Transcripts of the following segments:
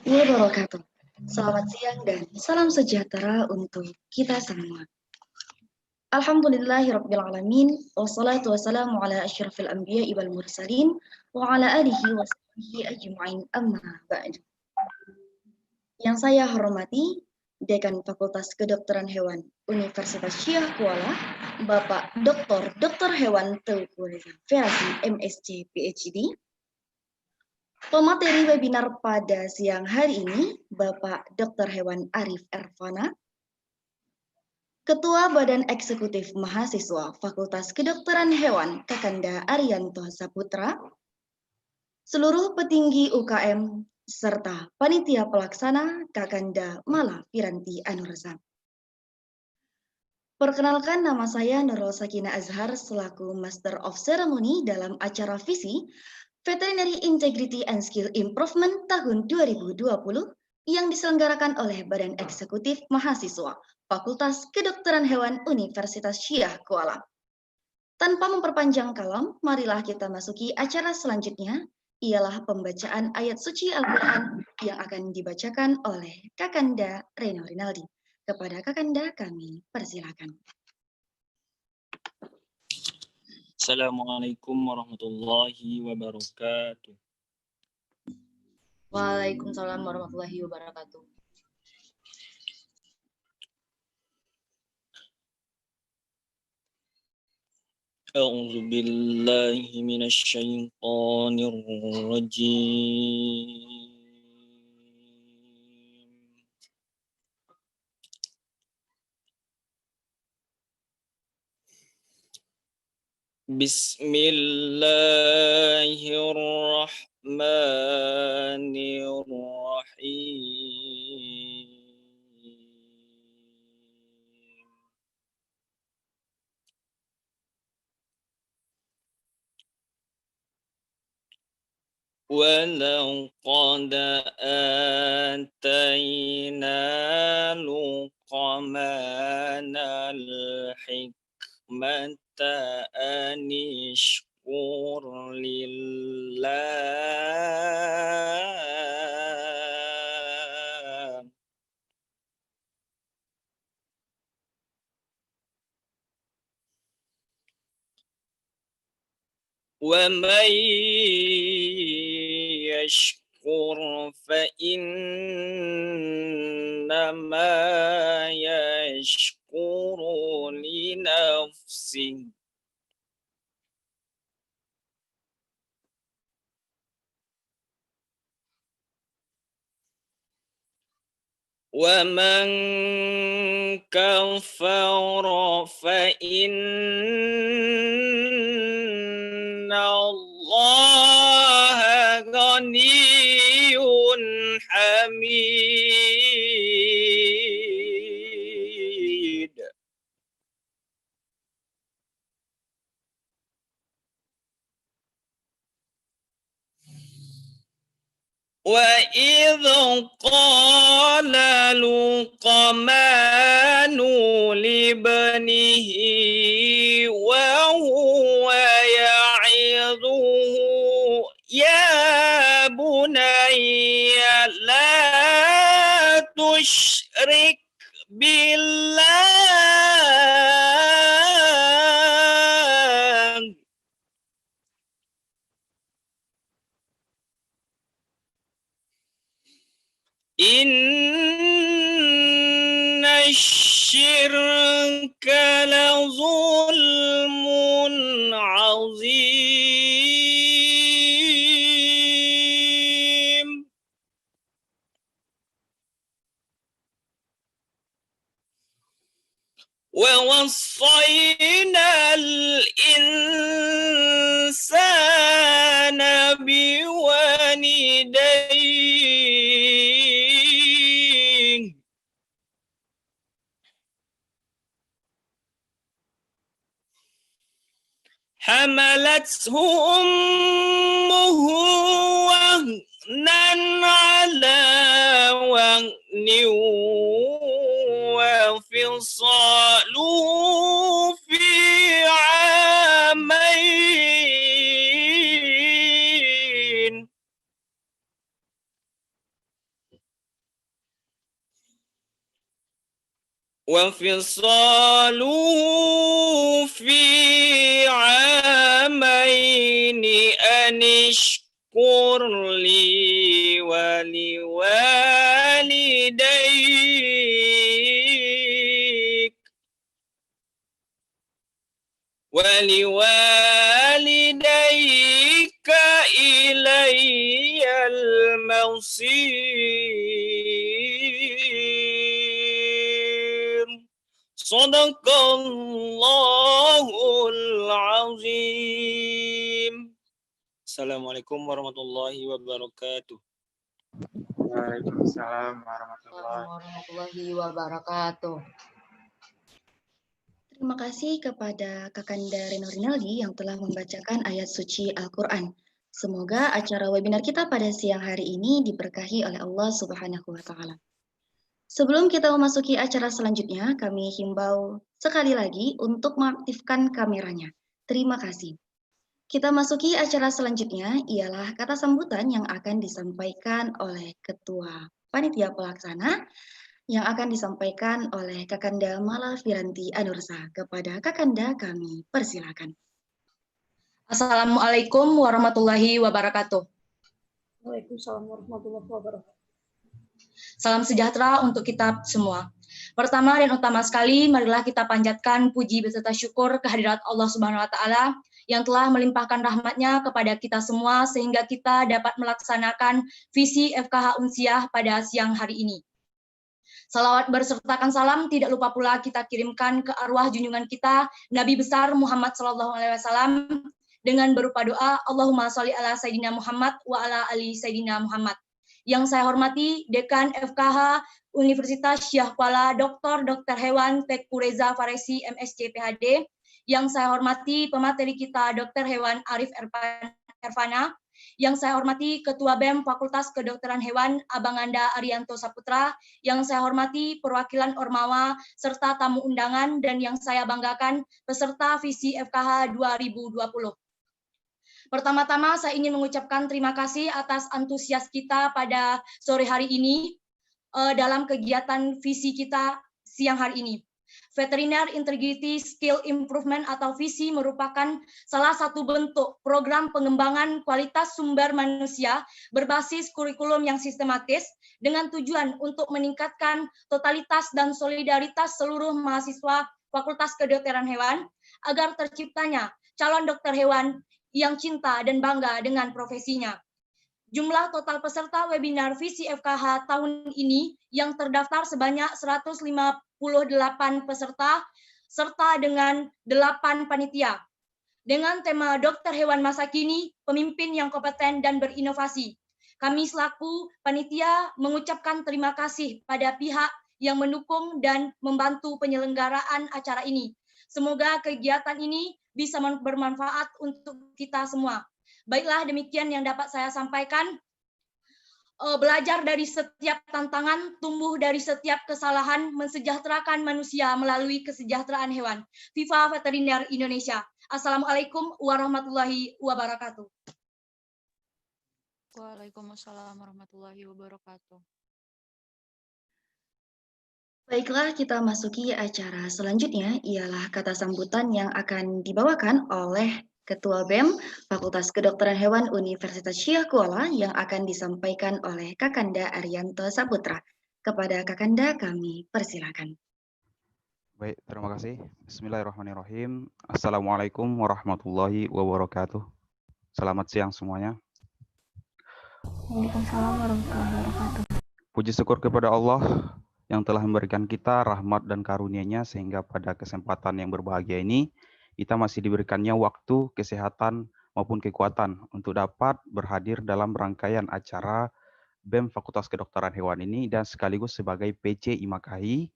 wabarakatuh. Selamat siang dan salam sejahtera untuk kita semua. Alhamdulillahirrabbilalamin. Wassalatu wassalamu ala asyrafil anbiya'i wal mursalin wa ala alihi wa sahbihi ajma'in amma ba'du. Yang saya hormati, Dekan Fakultas Kedokteran Hewan Universitas Syiah Kuala, Bapak Dr. Hewan Teuku Reza Ferasi, MSc, PhD. Pemateri webinar pada siang hari ini, Bapak Dr. Hewan Arif Ervana, Ketua Badan Eksekutif Mahasiswa Fakultas Kedokteran Hewan Kakanda Arianto Saputra, seluruh petinggi UKM, serta panitia pelaksana Kakanda Mala Piranti Anurza. Perkenalkan, nama saya Nurul Sakina Azhar selaku Master of Ceremony dalam acara visi Veterinary Integrity and Skill Improvement tahun 2020 yang diselenggarakan oleh Badan Eksekutif Mahasiswa Fakultas Kedokteran Hewan Universitas Syiah Kuala. Tanpa memperpanjang kalam, marilah kita masuki acara selanjutnya, ialah pembacaan ayat suci Al-Quran yang akan dibacakan oleh Kakanda Reno Rinaldi. Kepada Kakanda kami persilakan. Assalamualaikum warahmatullahi wabarakatuh. Waalaikumsalam warahmatullahi wabarakatuh. A'udzu billahi minasyaitonir rajim. Bismillahirrahmanirrahim. وَلَقَدْ آتَيْنَا لُقْمَانَ الْحِكْمَةَ أَنِ اشْكُرْ لِلَّهِ وَمَنْ يَشْكُرْ فَإِنَّمَا يَشْكُرُ لِنَفْسِهِ وَمَنْ كَفَرَ فَإِنَّ اللَّهَ غَنِيٌّ حَمِيدٌ. وَإِذْ قَالَ لُقْمَانُ لِابْنِهِ وَهُوَ يَعِظُهُ يَا بُنَيَّ لَا تُشْرِكْ بِاللَّهِ إِنَّ الشِّرْكَ لَظُلْمٌ عَظِيمٌ. وَوَصَّيْنَا الْإِنسَانَ بِوَالِدَيْهِ حَمَلَتْهُ أُمُّهُ وَهْنًا عَلَى وَهْنٍ وَفِصَالُهُ فِي عَامَيْنِ وفصاله في عامين أن اشكر لي ولوالديك إلي المصير صدق الله العظيم. Assalamualaikum warahmatullahi wabarakatuh. Waalaikumsalam warahmatullahi wabarakatuh. Terima kasih kepada Kakanda Reno Rinaldi yang telah membacakan ayat suci Al-Quran. Semoga acara webinar kita pada siang hari ini diberkahi oleh Allah Subhanahu wa Ta'ala. Sebelum kita memasuki acara selanjutnya, kami himbau sekali lagi untuk mengaktifkan kameranya. Terima kasih. Kita masuki acara selanjutnya, ialah kata sambutan yang akan disampaikan oleh Ketua Panitia Pelaksana, yang akan disampaikan oleh Kakanda Mala Firanti Anursa. Kepada Kakanda kami persilakan. Assalamualaikum warahmatullahi wabarakatuh. Waalaikumsalam warahmatullahi wabarakatuh. Salam sejahtera untuk kita semua. Pertama dan utama sekali, marilah kita panjatkan puji beserta syukur kehadirat Allah Subhanahu wa Ta'ala yang telah melimpahkan rahmat-Nya kepada kita semua sehingga kita dapat melaksanakan visi FKH Unsiah pada siang hari ini. Salawat bersertakan salam tidak lupa pula kita kirimkan ke arwah junjungan kita Nabi besar Muhammad SAW dengan berupa doa Allahumma sholli ala Sayyidina Muhammad wa ala ali Sayyidina Muhammad. Yang saya hormati Dekan FKH Universitas Syah Kuala Dr. Hewan Teku Reza Faresi MSc PhD. Yang saya hormati pemateri kita Dr. Hewan Arif Ervana. Yang saya hormati Ketua BEM Fakultas Kedokteran Hewan Abang Anda Arianto Saputra, yang saya hormati perwakilan Ormawa serta tamu undangan, dan yang saya banggakan peserta visi FKH 2020. Pertama-tama saya ingin mengucapkan terima kasih atas antusias kita pada sore hari ini dalam kegiatan visi kita siang hari ini. Veterinary Integrity Skill Improvement atau VISI merupakan salah satu bentuk program pengembangan kualitas sumber manusia berbasis kurikulum yang sistematis dengan tujuan untuk meningkatkan totalitas dan solidaritas seluruh mahasiswa Fakultas Kedokteran Hewan agar terciptanya calon dokter hewan yang cinta dan bangga dengan profesinya. Jumlah total peserta webinar visi FKH tahun ini yang terdaftar sebanyak 158 peserta, serta dengan 8 panitia. Dengan tema Dokter Hewan Masa Kini, Pemimpin yang Kompeten dan Berinovasi. Kami selaku panitia mengucapkan terima kasih pada pihak yang mendukung dan membantu penyelenggaraan acara ini. Semoga kegiatan ini bisa bermanfaat untuk kita semua. Baiklah, demikian yang dapat saya sampaikan. Belajar dari setiap tantangan, tumbuh dari setiap kesalahan, mensejahterakan manusia melalui kesejahteraan hewan. Viva Veteriner Indonesia. Assalamualaikum warahmatullahi wabarakatuh. Waalaikumsalam warahmatullahi wabarakatuh. Baiklah, kita masuki acara selanjutnya, ialah kata sambutan yang akan dibawakan oleh Ketua BEM Fakultas Kedokteran Hewan Universitas Syah Kuala yang akan disampaikan oleh Kakanda Arianto Saputra. Kepada Kakanda kami persilakan. Baik, terima kasih. Bismillahirrahmanirrahim. Assalamualaikum warahmatullahi wabarakatuh. Selamat siang semuanya. Waalaikumsalam warahmatullahi wabarakatuh. Puji syukur kepada Allah yang telah memberikan kita rahmat dan karunia-Nya sehingga pada kesempatan yang berbahagia ini kita masih diberikannya waktu, kesehatan, maupun kekuatan untuk dapat berhadir dalam rangkaian acara BEM Fakultas Kedokteran Hewan ini dan sekaligus sebagai PC IMAKAHI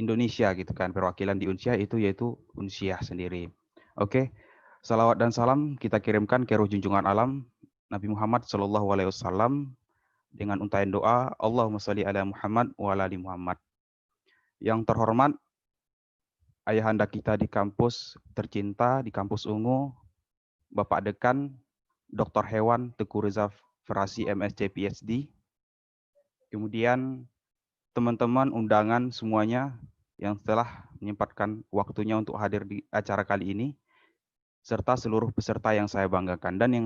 Indonesia gitu kan, perwakilan di Unsiah itu yaitu Unsiah sendiri. Oke, salawat dan salam kita kirimkan ke ruh junjungan alam Nabi Muhammad SAW dengan untaian doa Allahumma sholli ala Muhammad wa ala ali Muhammad. Yang terhormat ayahanda kita di kampus tercinta, di kampus Ungu, Bapak Dekan, Dr. Hewan Teku Reza Faresi MSc PhD. Kemudian teman-teman undangan semuanya yang telah menyempatkan waktunya untuk hadir di acara kali ini, serta seluruh peserta yang saya banggakan dan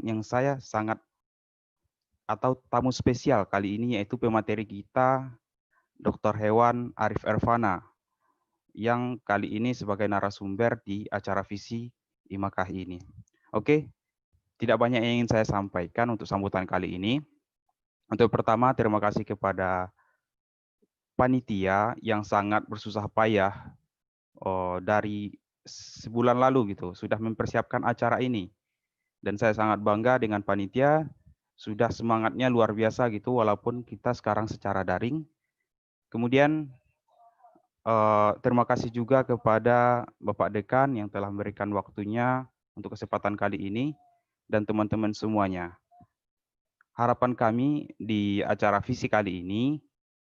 yang saya sangat atau tamu spesial kali ini yaitu pemateri kita Dr. Hewan Arif Ervana yang kali ini sebagai narasumber di acara visi IMAKAH ini. Oke, tidak banyak yang ingin saya sampaikan untuk sambutan kali ini. Untuk pertama, terima kasih kepada panitia yang sangat bersusah payah dari sebulan lalu gitu sudah mempersiapkan acara ini. Dan saya sangat bangga dengan panitia, sudah semangatnya luar biasa gitu walaupun kita sekarang secara daring. Kemudian terima kasih juga kepada Bapak Dekan yang telah memberikan waktunya untuk kesempatan kali ini dan teman-teman semuanya. Harapan kami di acara visi kali ini,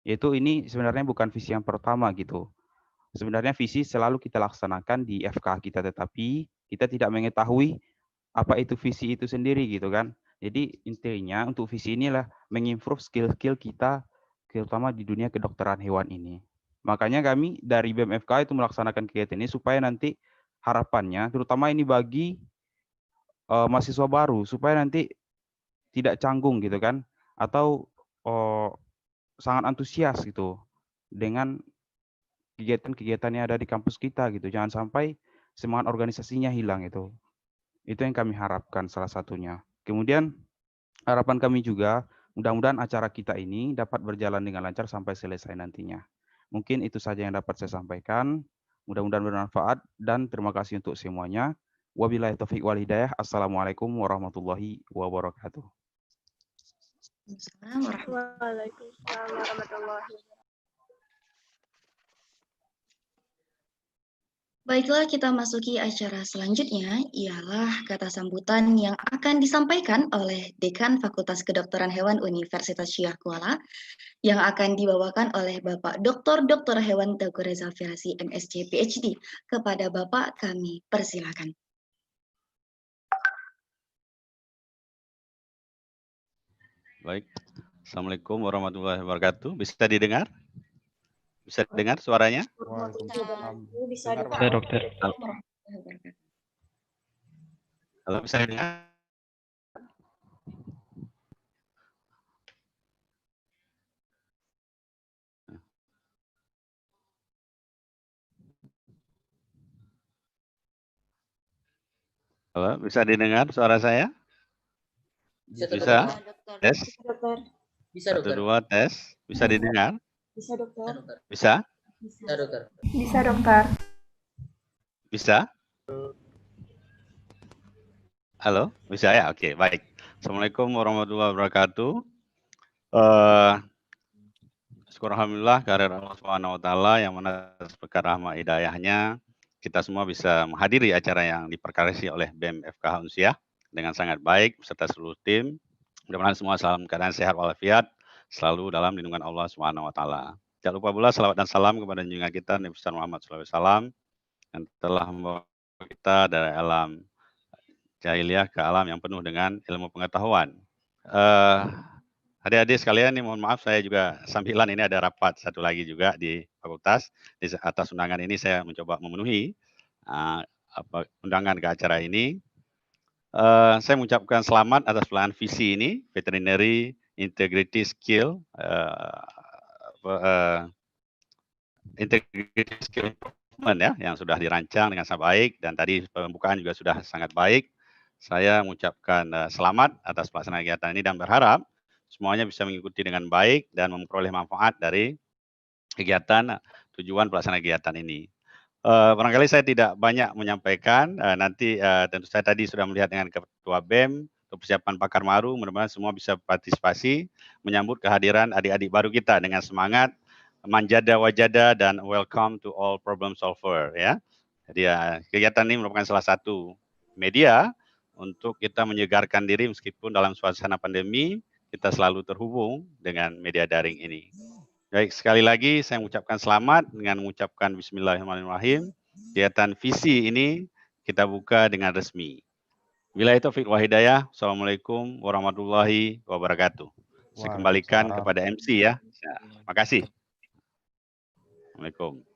yaitu ini sebenarnya bukan visi yang pertama gitu. Sebenarnya visi selalu kita laksanakan di FK kita, tetapi kita tidak mengetahui apa itu visi itu sendiri gitu kan. Jadi intinya untuk visi inilah mengimprove skill-skill kita, terutama di dunia kedokteran hewan ini. Makanya kami dari BMFK itu melaksanakan kegiatan ini supaya nanti harapannya, terutama ini bagi mahasiswa baru, supaya nanti tidak canggung gitu kan, atau sangat antusias gitu dengan kegiatan-kegiatan yang ada di kampus kita gitu. Jangan sampai semangat organisasinya hilang itu. Itu yang kami harapkan salah satunya. Kemudian harapan kami juga mudah-mudahan acara kita ini dapat berjalan dengan lancar sampai selesai nantinya. Mungkin itu saja yang dapat saya sampaikan. Mudah-mudahan bermanfaat dan terima kasih untuk semuanya. Wabillahi taufiq wal hidayah. Assalamualaikum warahmatullahi wabarakatuh. Waalaikumsalam warahmatullahi wabarakatuh. Baiklah, kita masuki acara selanjutnya, ialah kata sambutan yang akan disampaikan oleh Dekan Fakultas Kedokteran Hewan Universitas Syekh Kuala, yang akan dibawakan oleh Bapak Dr. Hewan Teguh Reza Firasi, MSc PhD. Kepada Bapak kami persilakan. Baik, Assalamualaikum warahmatullahi wabarakatuh. Bisa didengar? Bisa dengar suaranya? Bisa Dokter. Halo, bisa dengar? Halo, bisa didengar suara saya? Bisa? Tes? Bisa, dokter. 1, 2, tes. Bisa didengar? Bisa, dokter. Bisa? Bisa, dokter. Bisa, dokter. Bisa? Halo, bisa ya? Oke, baik. Assalamualaikum warahmatullahi wabarakatuh. Syukur alhamdulillah kehadirat Allah Subhanahu wa taala yang mana atas berkat rahmat hidayahnya kita semua bisa menghadiri acara yang diperkaresi oleh BEM FKH Unsyah dengan sangat baik beserta seluruh tim. Mudah-mudahan semua dalam keadaan sehat walafiat, selalu dalam lindungan Allah Subhanahu wa taala. Jangan lupa pula salawat dan salam kepada junjungan kita Nabi Muhammad SAW yang telah membawa kita dari alam jahiliyah ke alam yang penuh dengan ilmu pengetahuan. Adik-adik sekalian, ini mohon maaf saya juga sambilan ini ada rapat satu lagi juga di fakultas. Di atas undangan ini saya mencoba memenuhi undangan ke acara ini. Saya mengucapkan selamat atas pelaksanaan visi ini, Veterinary Integrity Skill, Integrity Skill Improvement ya, yang sudah dirancang dengan sangat baik dan tadi pembukaan juga sudah sangat baik. Saya mengucapkan selamat atas pelaksanaan kegiatan ini dan berharap semuanya bisa mengikuti dengan baik dan memperoleh manfaat dari kegiatan tujuan pelaksanaan kegiatan ini. Barangkali saya tidak banyak menyampaikan, nanti tentu saya tadi sudah melihat dengan Ketua BEM, untuk persiapan pakar baru, mudah-mudahan semua bisa partisipasi, menyambut kehadiran adik-adik baru kita dengan semangat, manjada wajada, dan welcome to all problem solver. Ya. Jadi kegiatan ini merupakan salah satu media untuk kita menyegarkan diri meskipun dalam suasana pandemi, kita selalu terhubung dengan media daring ini. Baik, sekali lagi saya mengucapkan selamat dengan mengucapkan Bismillahirrahmanirrahim. Kegiatan visi ini kita buka dengan resmi. Billahi taufiq wal hidayah. Assalamualaikum warahmatullahi wabarakatuh. Saya kembalikan kepada MC ya. Makasih. Assalamualaikum.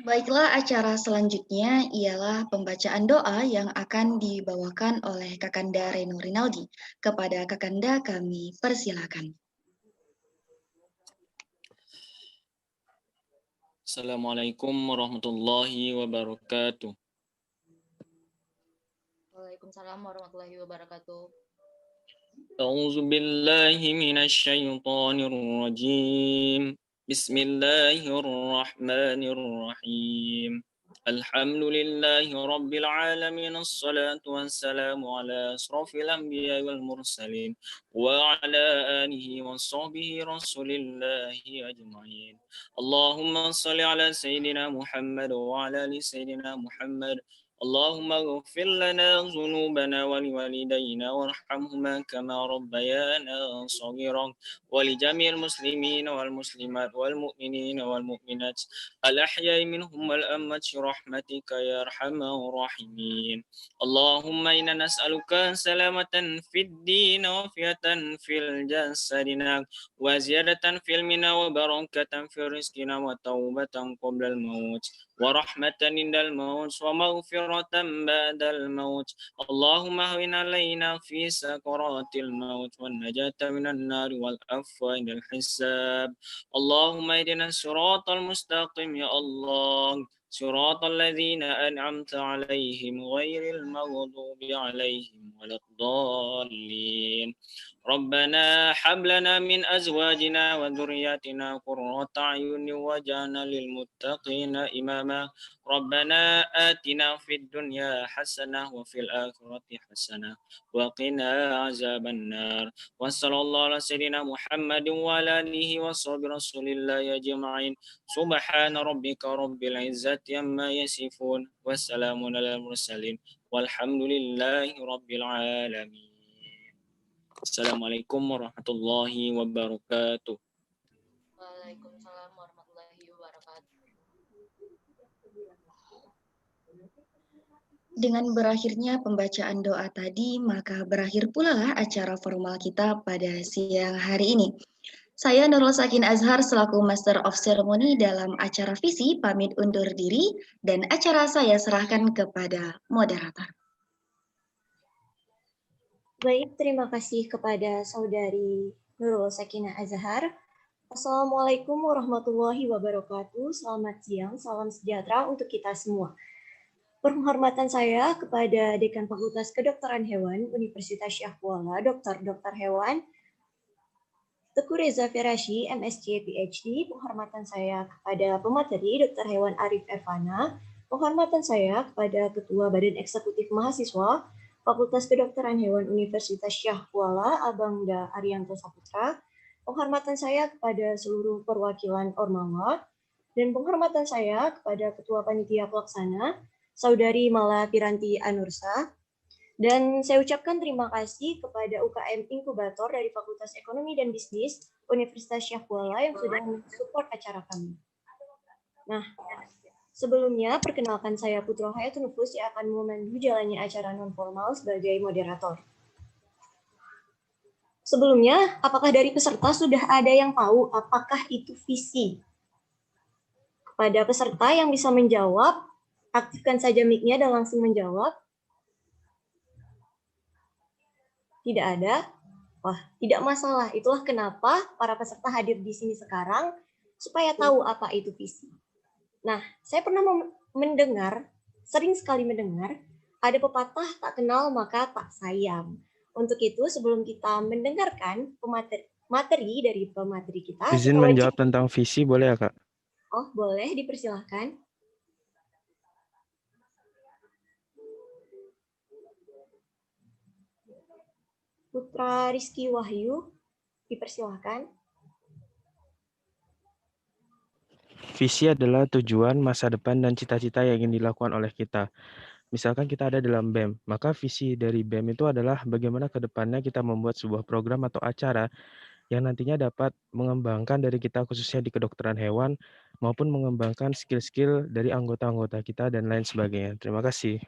Baiklah, acara selanjutnya ialah pembacaan doa yang akan dibawakan oleh Kakanda Reno Rinaldi. Kepada Kakanda kami persilakan. Assalamualaikum warahmatullahi wabarakatuh. Waalaikumsalam warahmatullahi wabarakatuh. A'udzu billahi minasy syaithanir rajim. Bismillahirrahmanirrahim. Alhamdulillahi rabbil alamin. Assalatu wassalamu ala asrafil anbiya'i wal mursalin wa ala alihi wa sahbihi rasulillahi ajma'in. Allahumma shalli ala sayyidina Muhammad wa ala ali sayyidina Muhammad. اللهم اغفر لنا ذنوبنا ولوالدينا وارحمهما كما ربيانا صغيرا ولجميع المسلمين والمسلمات والمؤمنين والمؤمنات الأحياء منهم والأموات برحمتك يا أرحم الراحمين. اللهم إنا نسألك سلامة في الدين وعافية في الجسدنا وزيادة في علمنا وبركة في رزقنا وتوبة قبل الموت ورحمة عند الموت ومغفرة بعد الموت. اللهم هون علينا في سكرات الموت والنجاة من النار والعفو عند الحساب. اللهم اهدنا الصراط المستقيم يا الله، صراط الذين أنعمت عليهم غير المغضوب عليهم ولا الضالين. ربنا هب لنا من أزواجنا وذرياتنا قرة أعين واجعلنا للمتقين إماما. ربنا آتنا في الدنيا حسنة وفي الآخرة حسنة وقنا عذاب النار. وصلى الله على سيدنا محمد وعلى آله وصحبه رسول الله أجمعين. سبحان ربك رب العزة عما يصفون والسلام على المرسلين والحمد لله رب العالمين. Assalamualaikum warahmatullahi wabarakatuh. Waalaikumsalam warahmatullahi wabarakatuh. Dengan berakhirnya pembacaan doa tadi, maka berakhir pula lah acara formal kita pada siang hari ini. Saya Nurul Sakin Azhar selaku Master of Ceremony dalam acara visi pamit undur diri dan acara saya serahkan kepada moderator. Baik, terima kasih kepada Saudari Nurul Sakinah Azhar. Assalamualaikum warahmatullahi wabarakatuh. Selamat siang, salam sejahtera untuk kita semua. Penghormatan saya kepada Dekan Fakultas Kedokteran Hewan Universitas Syahkuala, Dr. Hewan Teguh Reza Firashi, MSc PhD. Penghormatan saya kepada pemateri Dr. Hewan Arif Ervana. Penghormatan saya kepada Ketua Badan Eksekutif Mahasiswa Fakultas Kedokteran Hewan Universitas Syahkuala, Abangda Arianto Saputra. Penghormatan saya kepada seluruh perwakilan Ormawa. Dan penghormatan saya kepada Ketua Panitia Pelaksana, Saudari Mala Piranti Anursa. Dan saya ucapkan terima kasih kepada UKM Inkubator dari Fakultas Ekonomi dan Bisnis Universitas Syahkuala yang sudah mensupport acara kami. Nah, sebelumnya, perkenalkan saya Putro Hayatun Nufus yang akan memandu jalannya acara non-formal sebagai moderator. Sebelumnya, apakah dari peserta sudah ada yang tahu apakah itu visi? Kepada peserta yang bisa menjawab, aktifkan saja mic-nya dan langsung menjawab. Tidak ada? Wah, tidak masalah. Itulah kenapa para peserta hadir di sini sekarang, supaya tahu apa itu visi. Nah, saya pernah mendengar, sering sekali mendengar, ada pepatah tak kenal maka tak sayang. Untuk itu, sebelum kita mendengarkan materi dari pemateri kita, izin menjawab tentang visi, boleh ya, Kak? Oh, boleh, dipersilahkan. Putra Rizky Wahyu, dipersilahkan. Visi adalah tujuan, masa depan, dan cita-cita yang ingin dilakukan oleh kita. Misalkan kita ada dalam BEM, maka visi dari BEM itu adalah bagaimana ke depannya kita membuat sebuah program atau acara yang nantinya dapat mengembangkan dari kita khususnya di kedokteran hewan maupun mengembangkan skill-skill dari anggota-anggota kita dan lain sebagainya. Terima kasih.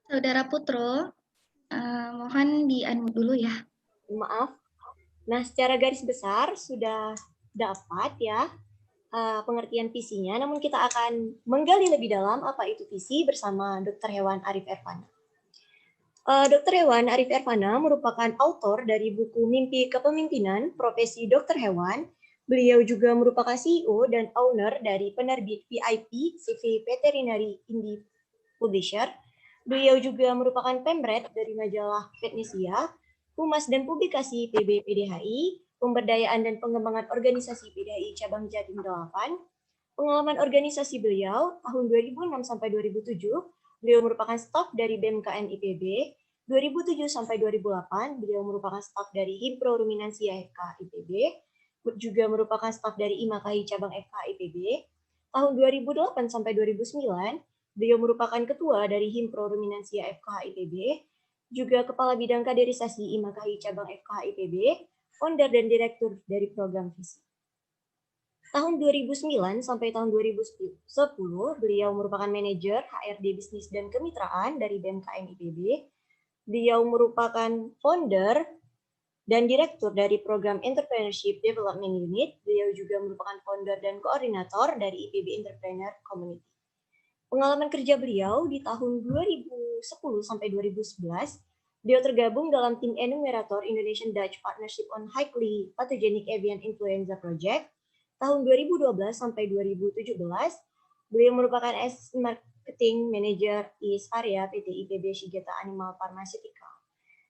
Saudara Putro, mohon di-unmute dulu ya. Maaf. Nah, secara garis besar sudah dapat ya pengertian visinya, namun kita akan menggali lebih dalam apa itu visi bersama Dr. Hewan Arif Ervana. Dr. Hewan Arif Ervana merupakan autor dari buku Mimpi Kepemimpinan Profesi Dr. Hewan. Beliau juga merupakan CEO dan owner dari penerbit VIP CV Veterinary Indie Publisher. Beliau juga merupakan pemret dari majalah Vetnesia, Humas dan Publikasi PB PDHI, Pemberdayaan dan Pengembangan Organisasi PDHI Cabang Jatim 8. Pengalaman organisasi beliau tahun 2006 sampai 2007, beliau merupakan staf dari BMKN IPB. 2007 sampai 2008, beliau merupakan staf dari Himpro Ruminansia FK IPB, juga merupakan staf dari IMAKAI Cabang FK IPB. Tahun 2008 sampai 2009, beliau merupakan ketua dari Himpro Ruminansia FK IPB, juga kepala bidang kaderisasi IMAKAI Cabang FK IPB, founder dan direktur dari program visi. Tahun 2009 sampai tahun 2010, beliau merupakan manajer HRD Bisnis dan Kemitraan dari BMKN IPB. Beliau merupakan founder dan direktur dari program Entrepreneurship Development Unit. Beliau juga merupakan founder dan koordinator dari IPB Entrepreneur Community. Pengalaman kerja beliau di tahun 2010 sampai 2011, beliau tergabung dalam tim enumerator Indonesian Dutch Partnership on Highly Pathogenic Avian Influenza Project. Tahun 2012 sampai 2017, beliau merupakan Marketing Manager East Area PT IPB Shigeta Animal Pharmaceutical.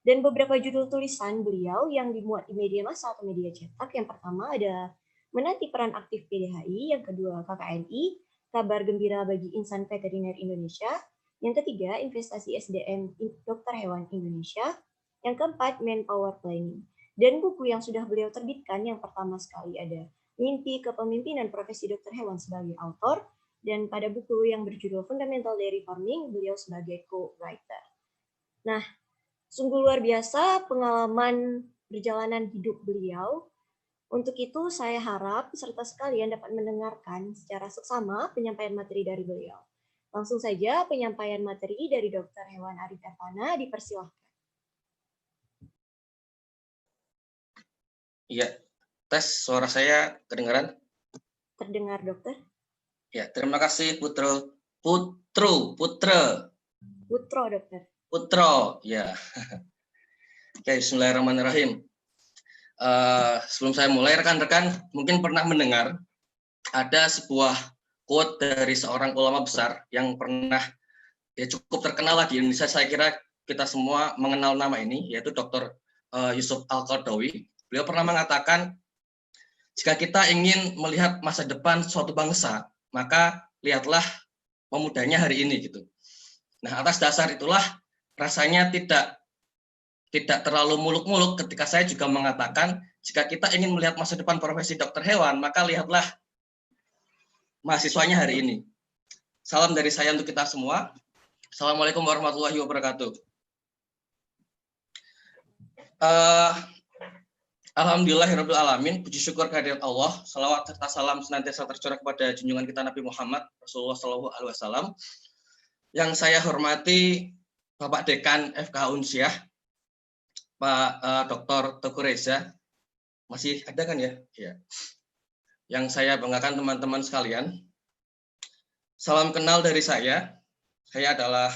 Dan beberapa judul tulisan beliau yang dimuat di media massa atau media cetak, yang pertama ada Menanti Peran Aktif PDHI, yang kedua KKNI, Kabar Gembira bagi Insan Veteriner Indonesia, yang ketiga Investasi SDM Dr. Hewan Indonesia, yang keempat Manpower Planning. Dan buku yang sudah beliau terbitkan yang pertama sekali ada Mimpi Kepemimpinan Profesi Dr. Hewan sebagai author, dan pada buku yang berjudul Fundamental Dairy Farming beliau sebagai co-writer. Nah, sungguh luar biasa pengalaman perjalanan hidup beliau. Untuk itu, saya harap peserta sekalian dapat mendengarkan secara seksama penyampaian materi dari beliau. Langsung saja penyampaian materi dari Dr. Hewan Arif Ervana, dipersilahkan. Iya, tes suara saya kedengaran? Terdengar, dokter? Ya, terima kasih Putro, dokter. Putro, ya. Oke, bismillahirrahmanirrahim. Sebelum saya mulai, rekan-rekan mungkin pernah mendengar ada sebuah quote dari seorang ulama besar yang pernah cukup terkenal lah di Indonesia. Saya kira kita semua mengenal nama ini, yaitu Dr. Yusuf Al-Qaradawi. Beliau pernah mengatakan, jika kita ingin melihat masa depan suatu bangsa, maka lihatlah pemudanya hari ini gitu. Nah, atas dasar itulah rasanya tidak terlalu muluk-muluk ketika saya juga mengatakan, jika kita ingin melihat masa depan profesi dokter hewan, maka lihatlah mahasiswanya hari ini. Salam dari saya untuk kita semua. Assalamualaikum warahmatullahi wabarakatuh. Alhamdulillahirabbil alamin, puji syukur kehadirat Allah, salawat serta salam senantiasa tercurah kepada junjungan kita Nabi Muhammad Rasulullah Shallallahu Alaihi Wasallam. Yang saya hormati Bapak Dekan FKH Unsiah, Pak Dr. Teguh Reza, masih ada kan ya? Ya. Yang saya banggakan teman-teman sekalian, salam kenal dari saya. Saya adalah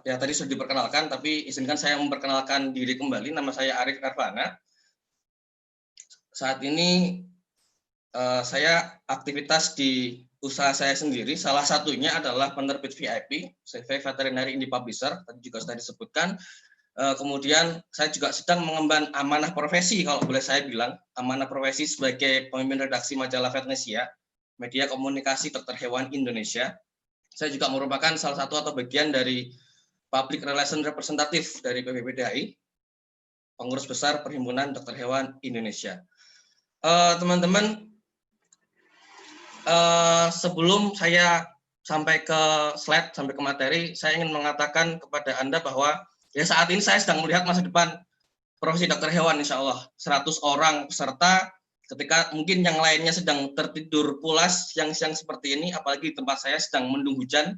ya tadi sudah diperkenalkan, tapi izinkan saya memperkenalkan diri kembali. Nama saya Arif Ervana. Saat ini saya aktivitas di usaha saya sendiri. Salah satunya adalah penerbit VIP, CV Veterinary Indie Publisher, tadi juga sudah disebutkan. Kemudian saya juga sedang mengemban amanah profesi, kalau boleh saya bilang, amanah profesi sebagai pemimpin redaksi majalah Vetnesia, media komunikasi dokter hewan Indonesia. Saya juga merupakan salah satu atau bagian dari Public Relation Representative dari PBPDHI, pengurus besar Perhimpunan Dokter Hewan Indonesia. Teman-teman, sebelum saya sampai ke slide, sampai ke materi, saya ingin mengatakan kepada Anda bahwa ya saat ini saya sedang melihat masa depan profesi dokter hewan, insya Allah 100 orang peserta, ketika mungkin yang lainnya sedang tertidur pulas siang-siang seperti ini, apalagi di tempat saya sedang mendung hujan,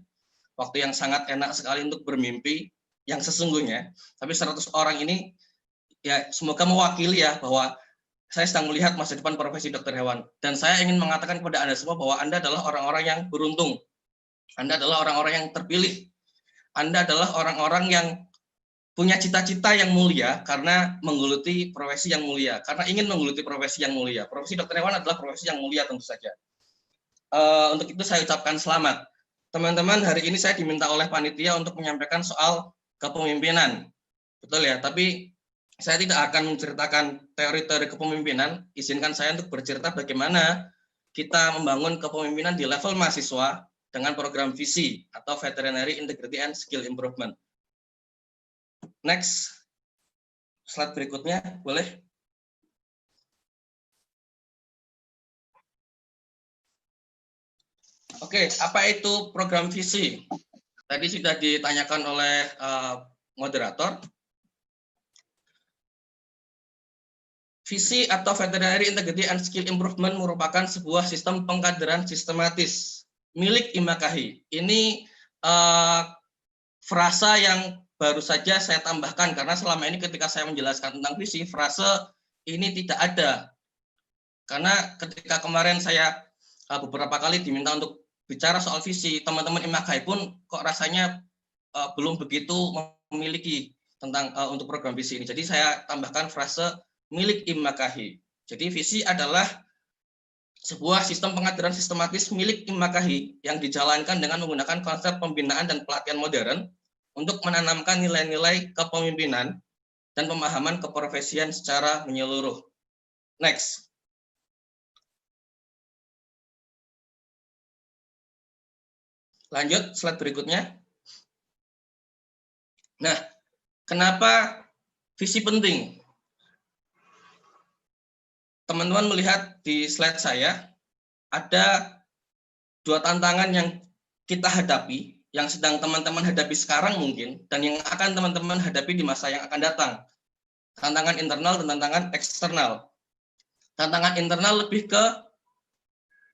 waktu yang sangat enak sekali untuk bermimpi. yang sesungguhnya, tapi 100 orang ini ya semoga mewakili ya bahwa saya sedang melihat masa depan profesi dokter hewan. Dan saya ingin mengatakan kepada Anda semua bahwa Anda adalah orang-orang yang beruntung. Anda adalah orang-orang yang terpilih. Anda adalah orang-orang yang punya cita-cita yang mulia karena menggeluti profesi yang mulia. Karena ingin menggeluti profesi yang mulia. Profesi dokter hewan adalah profesi yang mulia tentu saja. Untuk itu saya ucapkan selamat. Teman-teman, hari ini saya diminta oleh panitia untuk menyampaikan soal kepemimpinan. Betul ya, tapi saya tidak akan menceritakan teori-teori kepemimpinan. Izinkan saya untuk bercerita bagaimana kita membangun kepemimpinan di level mahasiswa dengan program visi atau Veterinary Integrity and Skill Improvement. Next, slide berikutnya, boleh? Oke, apa itu program visi? Tadi sudah ditanyakan oleh moderator. Visi atau Veterinary Integrity and Skill Improvement merupakan sebuah sistem pengkaderan sistematis milik IMAKAHI. Ini frasa yang baru saja saya tambahkan karena selama ini ketika saya menjelaskan tentang visi, frase ini tidak ada. Karena ketika kemarin saya beberapa kali diminta untuk bicara soal visi, teman-teman IMAKAHI pun kok rasanya belum begitu memiliki tentang untuk program visi ini. Jadi saya tambahkan frase milik IMAKAHI. Jadi visi adalah sebuah sistem pengkaderan sistematis milik IMAKAHI yang dijalankan dengan menggunakan konsep pembinaan dan pelatihan modern untuk menanamkan nilai-nilai kepemimpinan dan pemahaman keprofesian secara menyeluruh. Next. Lanjut, slide berikutnya. Nah, kenapa visi penting? Teman-teman melihat di slide saya, ada dua tantangan yang kita hadapi, yang sedang teman-teman hadapi sekarang mungkin, dan yang akan teman-teman hadapi di masa yang akan datang. Tantangan internal dan tantangan eksternal. Tantangan internal lebih ke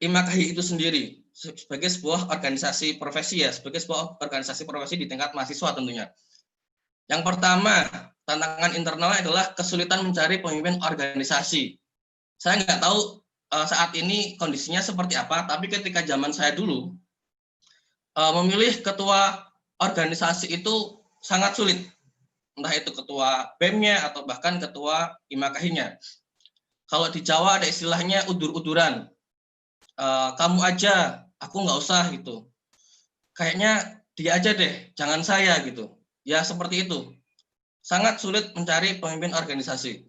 IMAKAHI itu sendiri, sebagai sebuah organisasi profesi ya, sebagai sebuah organisasi profesi di tingkat mahasiswa tentunya. Yang pertama, tantangan internalnya adalah kesulitan mencari pemimpin organisasi. Saya nggak tahu saat ini kondisinya seperti apa, tapi ketika zaman saya dulu, memilih ketua organisasi itu sangat sulit. Entah itu ketua BEM-nya atau bahkan ketua IMAKAHI-nya. Kalau di Jawa ada istilahnya udur-uduran. Kamu aja, aku nggak usah gitu. Kayaknya dia aja deh, jangan saya gitu. Ya seperti itu. Sangat sulit mencari pemimpin organisasi.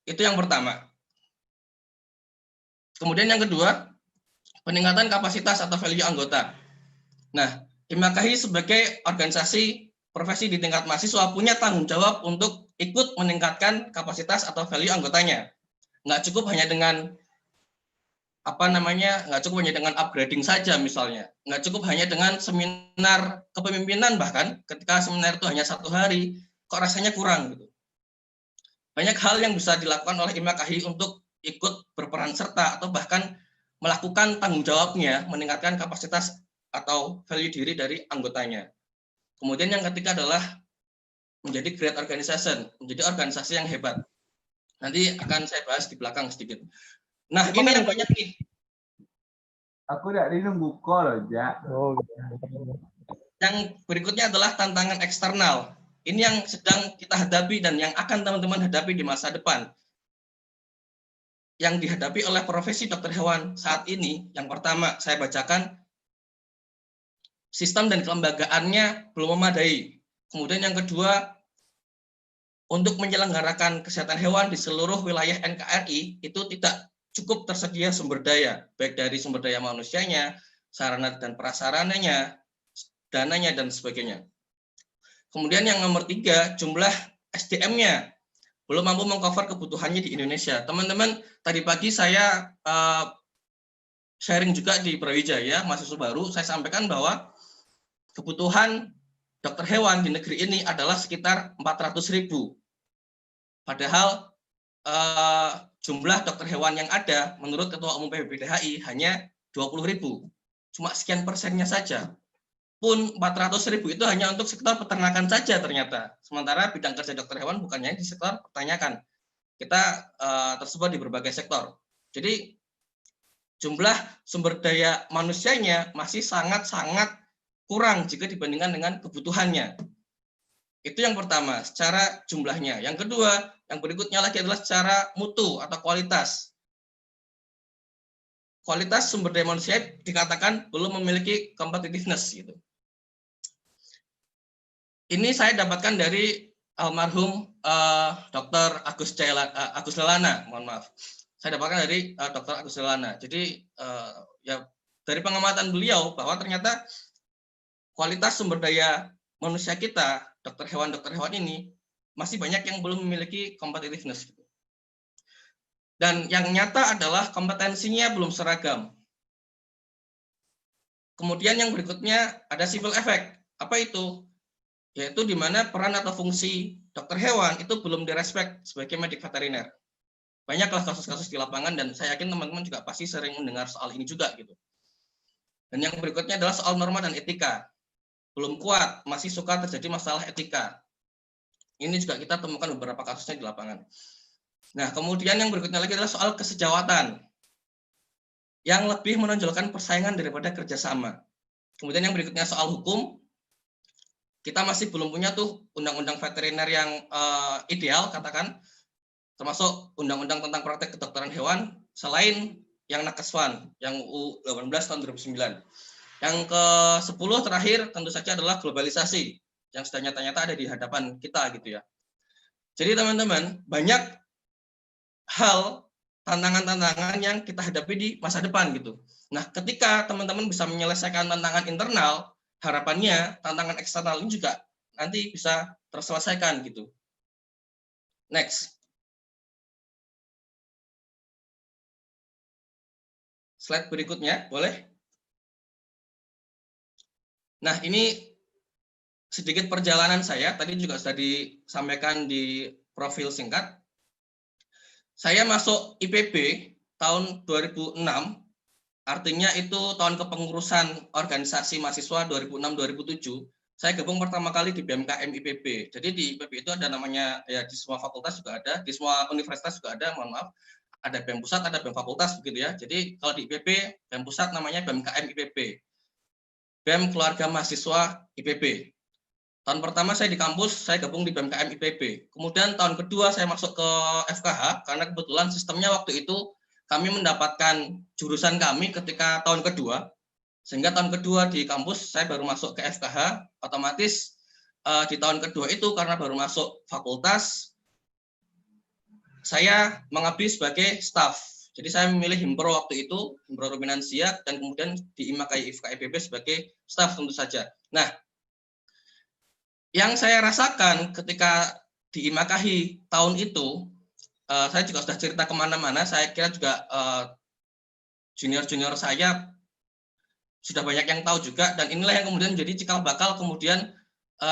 Itu yang pertama. Kemudian yang kedua, peningkatan kapasitas atau value anggota. Nah, IMAKAHI sebagai organisasi profesi di tingkat mahasiswa punya tanggung jawab untuk ikut meningkatkan kapasitas atau value anggotanya. Nggak cukup hanya dengan nggak cukup hanya dengan upgrading saja misalnya. Nggak cukup hanya dengan seminar kepemimpinan, bahkan ketika seminar itu hanya 1 hari, kok rasanya kurang gitu. Banyak hal yang bisa dilakukan oleh IMAKAHI untuk ikut berperan serta atau bahkan melakukan tanggung jawabnya meningkatkan kapasitas atau value diri dari anggotanya. Kemudian yang ketiga adalah menjadi great organization, menjadi organisasi yang hebat. Nanti akan saya bahas di belakang sedikit. Nah, ini yang banyak nih. Aku udah nunggu call aja. Yang berikutnya adalah tantangan eksternal. Ini yang sedang kita hadapi dan yang akan teman-teman hadapi di masa depan. Yang dihadapi oleh profesi dokter hewan saat ini, yang pertama saya bacakan, sistem dan kelembagaannya belum memadai. Kemudian yang kedua, untuk menyelenggarakan kesehatan hewan di seluruh wilayah NKRI itu tidak cukup tersedia sumber daya, baik dari sumber daya manusianya, sarana dan prasarananya, dananya, dan sebagainya. Kemudian yang nomor 3, jumlah SDM-nya belum mampu mengcover kebutuhannya di Indonesia. Teman-teman, tadi pagi saya sharing juga di Brawijaya, mahasiswa baru, saya sampaikan bahwa kebutuhan dokter hewan di negeri ini adalah sekitar 400.000. Padahal jumlah dokter hewan yang ada menurut Ketua Umum PBPDHI hanya 20.000. Cuma sekian persennya saja. pun 400.000 itu hanya untuk sektor peternakan saja ternyata. Sementara bidang kerja dokter hewan bukannya di sektor peternakan. Kita tersebar di berbagai sektor. Jadi jumlah sumber daya manusianya masih sangat-sangat kurang jika dibandingkan dengan kebutuhannya. Itu yang pertama, secara jumlahnya. Yang kedua, yang berikutnya lagi adalah secara mutu atau kualitas. Kualitas sumber daya manusia dikatakan belum memiliki competitiveness gitu. Ini saya dapatkan dari almarhum Dr. Agus Lelana, mohon maaf. Saya dapatkan dari Dr. Agus Lelana. Jadi ya dari pengamatan beliau bahwa ternyata kualitas sumber daya manusia kita, dokter hewan ini masih banyak yang belum memiliki competitiveness. Dan yang nyata adalah kompetensinya belum seragam. Kemudian yang berikutnya ada civil effect. Apa itu? Yaitu di mana peran atau fungsi dokter hewan itu belum direspek sebagai medik veteriner. Banyaklah kasus-kasus di lapangan dan saya yakin teman-teman juga pasti sering mendengar soal ini juga gitu. Dan yang berikutnya adalah soal norma dan etika. Belum kuat, masih suka terjadi masalah etika. Ini juga kita temukan beberapa kasusnya di lapangan. Nah, kemudian yang berikutnya lagi adalah soal kesejawatan yang lebih menonjolkan persaingan daripada kerjasama. Kemudian yang berikutnya soal hukum, kita masih belum punya tuh undang-undang veteriner yang ideal, katakan, termasuk undang-undang tentang praktek kedokteran hewan, selain yang Nakeswan, yang U18 tahun 2009. Yang ke-10 terakhir tentu saja adalah globalisasi, yang sudah nyata-nyata ada di hadapan kita gitu ya. Jadi teman-teman, banyak hal tantangan-tantangan yang kita hadapi di masa depan gitu. Nah, ketika teman-teman bisa menyelesaikan tantangan internal, harapannya tantangan eksternal ini juga nanti bisa terselesaikan gitu. Next. Slide berikutnya, boleh? Nah, ini sedikit perjalanan saya, tadi juga sudah disampaikan di profil singkat. Saya masuk IPB tahun 2006, artinya itu tahun kepengurusan organisasi mahasiswa 2006-2007. Saya gabung pertama kali di BMKM IPB. Jadi di IPB itu ada namanya, ya di semua fakultas juga ada, di semua universitas juga ada, mohon maaf. Ada BEM pusat, ada BEM fakultas begitu ya. Jadi kalau di IPB, BEM pusat namanya BMKM IPB. BEM Keluarga Mahasiswa IPB. Tahun pertama saya di kampus, saya gabung di BMKM IPB. Kemudian tahun kedua saya masuk ke FKH, karena kebetulan sistemnya waktu itu kami mendapatkan jurusan kami ketika tahun kedua. Sehingga tahun kedua di kampus saya baru masuk ke FKH, otomatis di tahun kedua itu karena baru masuk fakultas, saya mengabdi sebagai staf. Jadi saya memilih Himpro waktu itu, Himpro Ruminansia, dan kemudian di IMAKAI IPB sebagai staf tentu saja. Nah, yang saya rasakan ketika di IMAKAI tahun itu, saya juga sudah cerita kemana-mana, saya kira juga junior-junior saya sudah banyak yang tahu juga, dan inilah yang kemudian menjadi cikal bakal kemudian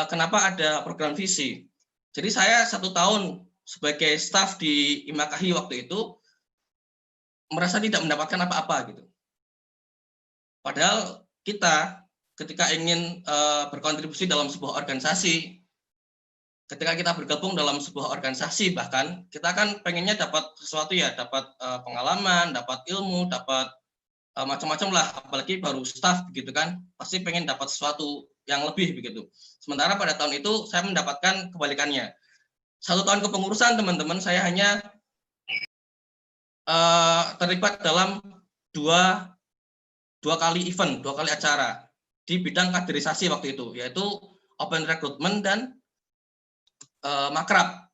kenapa ada program visi. Jadi saya 1 tahun sebagai staf di IMAKAI waktu itu, merasa tidak mendapatkan apa-apa gitu. Padahal kita ketika ingin berkontribusi dalam sebuah organisasi, ketika kita bergabung dalam sebuah organisasi bahkan kita kan pengennya dapat sesuatu ya, dapat pengalaman, dapat ilmu, dapat macam-macam lah, apalagi baru staff begitu kan, pasti pengen dapat sesuatu yang lebih begitu. Sementara pada tahun itu saya mendapatkan kebalikannya. 1 tahun kepengurusan teman-teman, saya hanya terlibat dalam dua kali event, 2 kali acara di bidang kaderisasi waktu itu, yaitu open recruitment dan makrab.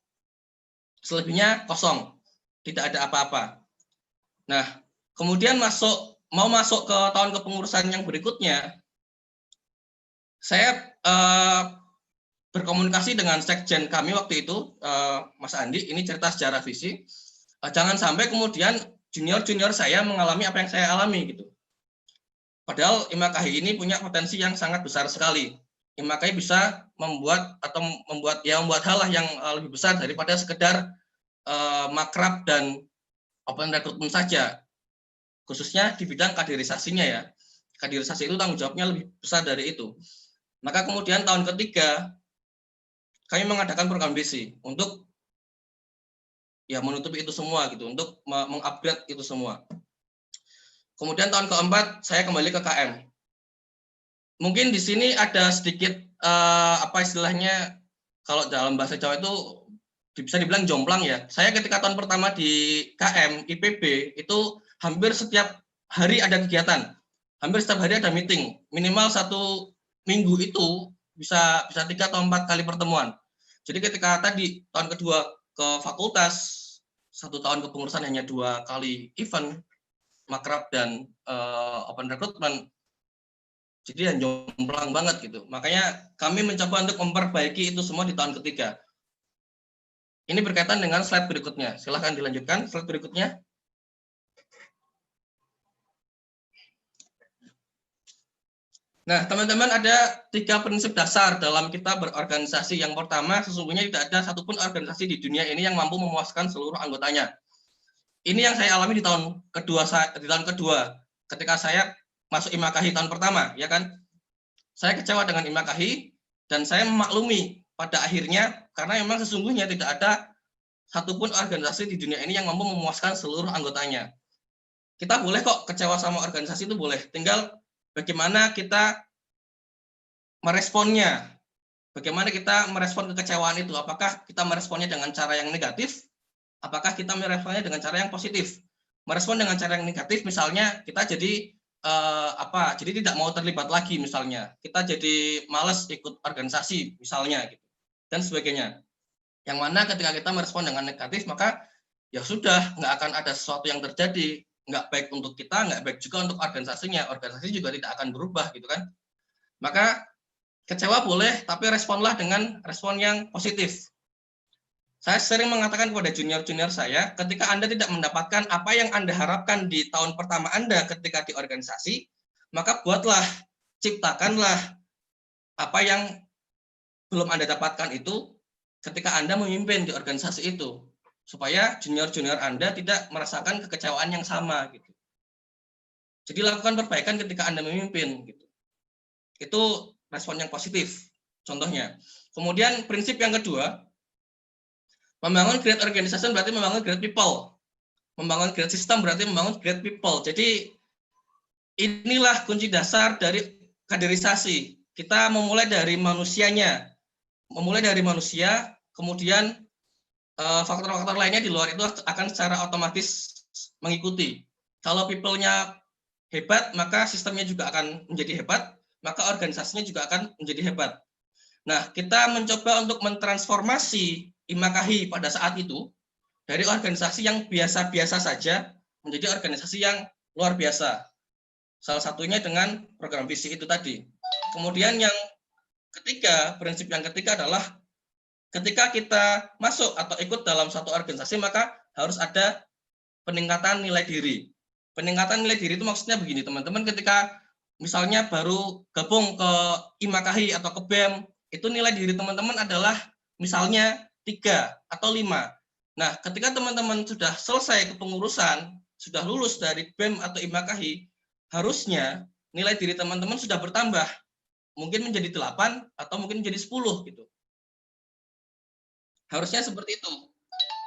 Selebihnya kosong, tidak ada apa-apa. Nah, kemudian mau masuk ke tahun kepengurusan yang berikutnya, saya berkomunikasi dengan sekjen kami waktu itu, Mas Andi. Ini cerita sejarah visi. Jangan sampai kemudian junior-junior saya mengalami apa yang saya alami gitu. Padahal IMAKAI ini punya potensi yang sangat besar sekali. IMAKAI bisa membuat hal yang lebih besar daripada sekedar makrab dan open recruitment saja, khususnya di bidang kaderisasinya ya. kaderisasi itu tanggung jawabnya lebih besar dari itu. Maka kemudian tahun ketiga kami mengadakan program visi untuk ya menutupi itu semua gitu, untuk mengupgrade itu semua. Kemudian tahun keempat saya kembali ke KM. Mungkin di sini ada sedikit apa istilahnya, kalau dalam bahasa Jawa itu bisa dibilang jomplang ya. Saya ketika tahun pertama di KM IPB itu hampir setiap hari ada kegiatan, hampir setiap hari ada meeting, minimal 1 minggu itu bisa 3 atau 4 kali pertemuan. Jadi ketika tadi tahun kedua ke fakultas, 1 tahun kepengurusan hanya 2 kali event, makrab dan open recruitment. Jadi yang jomplang banget gitu. Makanya kami mencoba untuk memperbaiki itu semua di tahun ketiga. Ini berkaitan dengan slide berikutnya. Silahkan dilanjutkan slide berikutnya. Nah, teman-teman, ada 3 prinsip dasar dalam kita berorganisasi. Yang pertama, sesungguhnya tidak ada satupun organisasi di dunia ini yang mampu memuaskan seluruh anggotanya. Ini yang saya alami di tahun kedua, ketika saya masuk IMAKAHI tahun pertama, ya kan? Saya kecewa dengan IMAKAHI dan saya memaklumi pada akhirnya karena memang sesungguhnya tidak ada satupun organisasi di dunia ini yang mampu memuaskan seluruh anggotanya. Kita boleh kok kecewa sama organisasi, itu boleh. Tinggal bagaimana kita meresponnya. Bagaimana kita merespon kekecewaan itu? Apakah kita meresponnya dengan cara yang negatif? Apakah kita meresponnya dengan cara yang positif? Merespon dengan cara yang negatif, misalnya kita jadi jadi tidak mau terlibat lagi, misalnya kita jadi malas ikut organisasi, misalnya gitu, dan sebagainya. Yang mana ketika kita merespon dengan negatif, maka ya sudah, nggak akan ada sesuatu yang terjadi, nggak baik untuk kita, nggak baik juga untuk organisasinya. Organisasi juga tidak akan berubah, gitu kan? Maka kecewa boleh, tapi responlah dengan respon yang positif. Saya sering mengatakan kepada junior-junior saya, ketika Anda tidak mendapatkan apa yang Anda harapkan di tahun pertama Anda ketika di organisasi, maka buatlah, ciptakanlah apa yang belum Anda dapatkan itu ketika Anda memimpin di organisasi itu, supaya junior-junior Anda tidak merasakan kekecewaan yang sama gitu. Jadi lakukan perbaikan ketika Anda memimpin gitu. Itu respon yang positif contohnya. Kemudian prinsip yang kedua, membangun great organization berarti membangun great people. Membangun great system berarti membangun great people. Jadi inilah kunci dasar dari kaderisasi. Kita memulai dari manusianya. Memulai dari manusia, kemudian faktor-faktor lainnya di luar itu akan secara otomatis mengikuti. Kalau people-nya hebat, maka sistemnya juga akan menjadi hebat, maka organisasinya juga akan menjadi hebat. Nah, kita mencoba untuk mentransformasi IMAKAHI pada saat itu dari organisasi yang biasa-biasa saja menjadi organisasi yang luar biasa. Salah satunya dengan program visi itu tadi. Kemudian yang ketiga, prinsip yang ketiga adalah ketika kita masuk atau ikut dalam satu organisasi, maka harus ada peningkatan nilai diri. Peningkatan nilai diri itu maksudnya begini, teman-teman, ketika misalnya baru gabung ke IMAKAHI atau ke BEM, itu nilai diri teman-teman adalah misalnya 3 atau 5. Nah, ketika teman-teman sudah selesai kepengurusan, sudah lulus dari BEM atau IMAKAHI, harusnya nilai diri teman-teman sudah bertambah. Mungkin menjadi 8 atau mungkin menjadi 10 gitu. Harusnya seperti itu.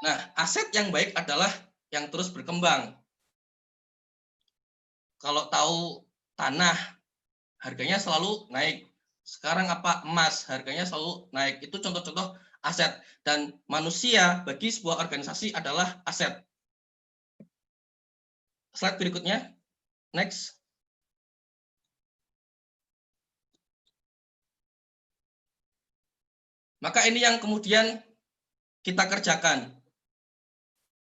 Nah, aset yang baik adalah yang terus berkembang. Kalau tahu tanah, harganya selalu naik. Sekarang apa? Emas, harganya selalu naik. Itu contoh-contoh aset. Dan manusia bagi sebuah organisasi adalah aset. Slide berikutnya. Next. Maka ini yang kemudian kita kerjakan.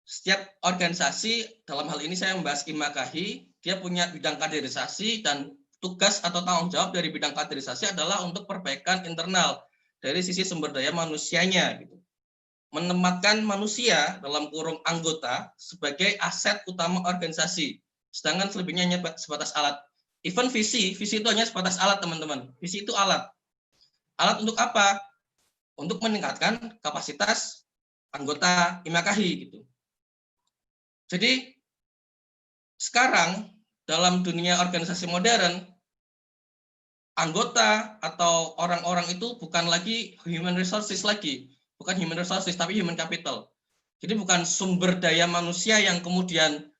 Setiap organisasi, dalam hal ini saya membahas IMAKAHI, dia punya bidang kaderisasi, dan tugas atau tanggung jawab dari bidang kaderisasi adalah untuk perbaikan internal dari sisi sumber daya manusianya. Gitu. Menempatkan manusia dalam kurung anggota sebagai aset utama organisasi. Sedangkan selebihnya hanya sebatas alat. Even visi itu hanya sebatas alat, teman-teman. Visi itu alat. Alat untuk apa? Untuk meningkatkan kapasitas anggota IMAKAHI gitu. Jadi sekarang dalam dunia organisasi modern, anggota atau orang-orang itu bukan lagi human resources lagi, bukan human resources tapi human capital. Jadi bukan sumber daya manusia yang kemudian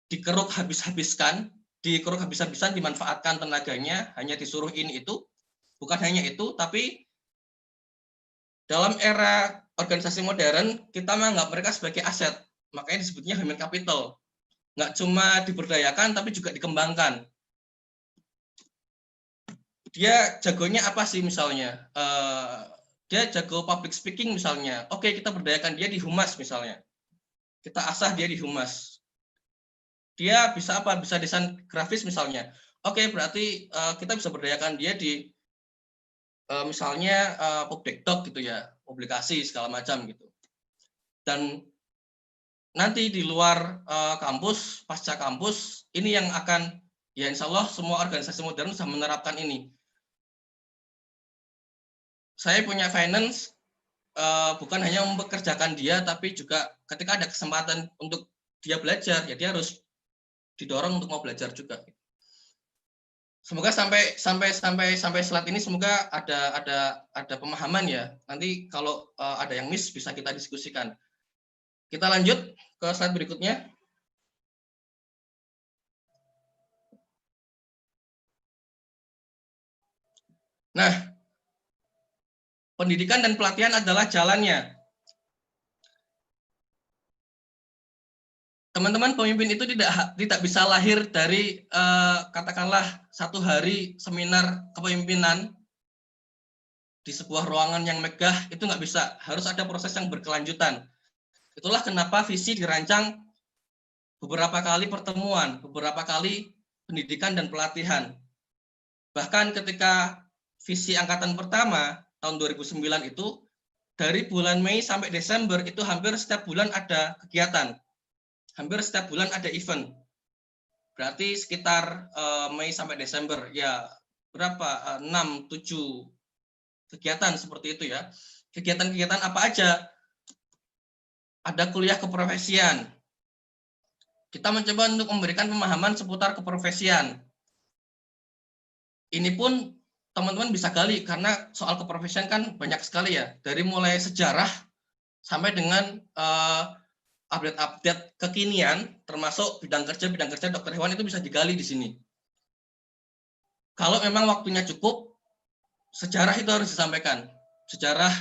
dikeruk habis-habiskan, dimanfaatkan tenaganya, hanya disuruh ini itu, bukan hanya itu, tapi dalam era organisasi modern, kita menganggap mereka sebagai aset, makanya disebutnya human capital. Nggak cuma diberdayakan, tapi juga dikembangkan. Dia jagonya apa sih misalnya? Dia jago public speaking misalnya. Oke, kita berdayakan dia di humas misalnya. Kita asah dia di humas. Dia bisa apa? Bisa desain grafis misalnya. Oke, berarti kita bisa berdayakan dia di misalnya public doc gitu ya, publikasi segala macam gitu. Dan nanti di luar kampus, pasca kampus, ini yang akan, ya insya Allah semua organisasi modern sudah menerapkan ini. Saya punya finance, bukan hanya mempekerjakan dia, tapi juga ketika ada kesempatan untuk dia belajar, ya dia harus didorong untuk mau belajar juga. Semoga sampai slide ini semoga ada pemahaman ya. Nanti kalau ada yang miss bisa kita diskusikan. Kita lanjut ke slide berikutnya. Nah, pendidikan dan pelatihan adalah jalannya. Teman-teman pemimpin itu tidak bisa lahir dari katakanlah satu hari seminar kepemimpinan di sebuah ruangan yang megah, itu nggak bisa. Harus ada proses yang berkelanjutan. Itulah kenapa visi dirancang beberapa kali pertemuan, beberapa kali pendidikan dan pelatihan. Bahkan ketika visi angkatan pertama tahun 2009 itu, dari bulan Mei sampai Desember itu hampir setiap bulan ada kegiatan. Hampir setiap bulan ada event. Berarti sekitar Mei sampai Desember, ya berapa? 6-7 kegiatan seperti itu ya. Kegiatan-kegiatan apa aja? Ada kuliah keprofesian. Kita mencoba untuk memberikan pemahaman seputar keprofesian. Ini pun teman-teman bisa gali, karena soal keprofesian kan banyak sekali ya. Dari mulai sejarah sampai dengan update-update kekinian, termasuk bidang kerja dokter hewan itu bisa digali di sini. Kalau memang waktunya cukup, sejarah itu harus disampaikan. Sejarah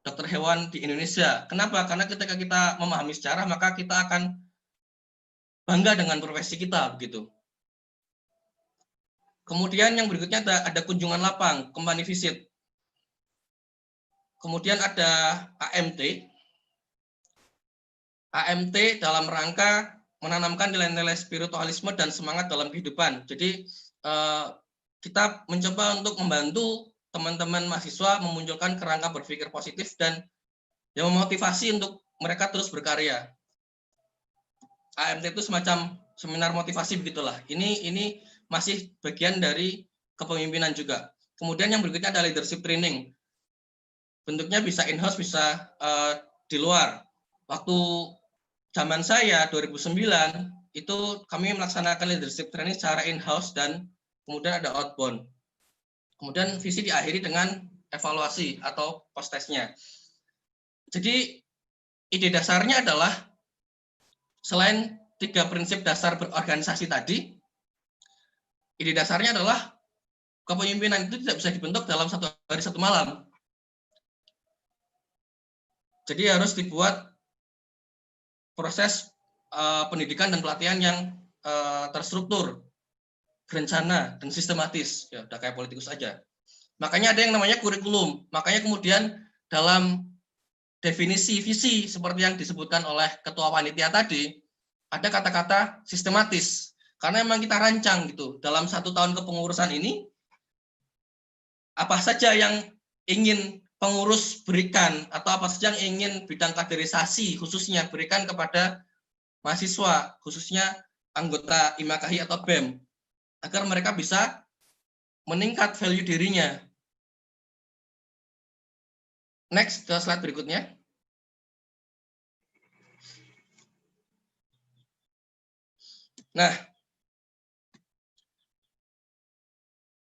dokter hewan di Indonesia. Kenapa? Karena ketika kita memahami sejarah, maka kita akan bangga dengan profesi kita, begitu. Kemudian yang berikutnya ada kunjungan lapang, company visit. Kemudian ada AMT. AMT dalam rangka menanamkan nilai-nilai spiritualisme dan semangat dalam kehidupan. Jadi kita mencoba untuk membantu teman-teman mahasiswa memunculkan kerangka berpikir positif dan yang memotivasi untuk mereka terus berkarya. AMT itu semacam seminar motivasi begitulah. Ini masih bagian dari kepemimpinan juga. Kemudian yang berikutnya ada leadership training. Bentuknya bisa in-house, bisa di luar. Waktu zaman saya 2009 itu kami melaksanakan leadership training secara in-house dan kemudian ada outbound. Kemudian visi diakhiri dengan evaluasi atau post-testnya. Jadi ide dasarnya adalah selain 3 prinsip dasar berorganisasi tadi, ide dasarnya adalah kepemimpinan itu tidak bisa dibentuk dalam 1 hari 1 malam. Jadi harus dibuat proses pendidikan dan pelatihan yang terstruktur, berencana, dan sistematis. Ya, udah kayak politikus aja. Makanya ada yang namanya kurikulum. Makanya kemudian dalam definisi visi seperti yang disebutkan oleh ketua panitia tadi, ada kata-kata sistematis. Karena memang kita rancang gitu. Dalam 1 tahun kepengurusan ini, apa saja yang ingin pengurus berikan, atau apa saja yang ingin bidang kaderisasi khususnya berikan kepada mahasiswa, khususnya anggota IMAKAHI atau BEM, agar mereka bisa meningkat value dirinya. Next, ke slide berikutnya. Nah,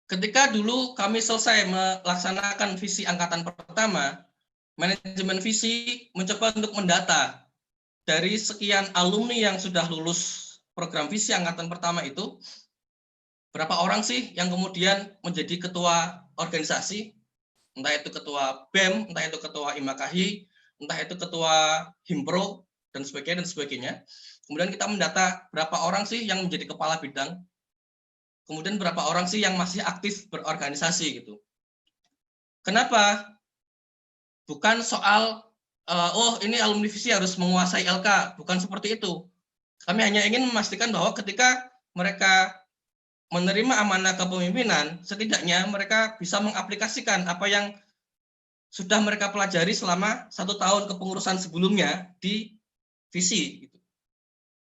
ketika dulu kami selesai melaksanakan visi angkatan pertama, manajemen visi mencoba untuk mendata dari sekian alumni yang sudah lulus program visi angkatan pertama itu, berapa orang sih yang kemudian menjadi ketua organisasi, entah itu ketua BEM, entah itu ketua IMAKAHI, entah itu ketua Himpro, dan sebagainya, dan sebagainya. Kemudian kita mendata berapa orang sih yang menjadi kepala bidang, kemudian berapa orang sih yang masih aktif berorganisasi gitu. Kenapa? Bukan soal, oh ini alumni visi harus menguasai LK, bukan seperti itu. Kami hanya ingin memastikan bahwa ketika mereka menerima amanah kepemimpinan, setidaknya mereka bisa mengaplikasikan apa yang sudah mereka pelajari selama 1 tahun kepengurusan sebelumnya di visi. Gitu.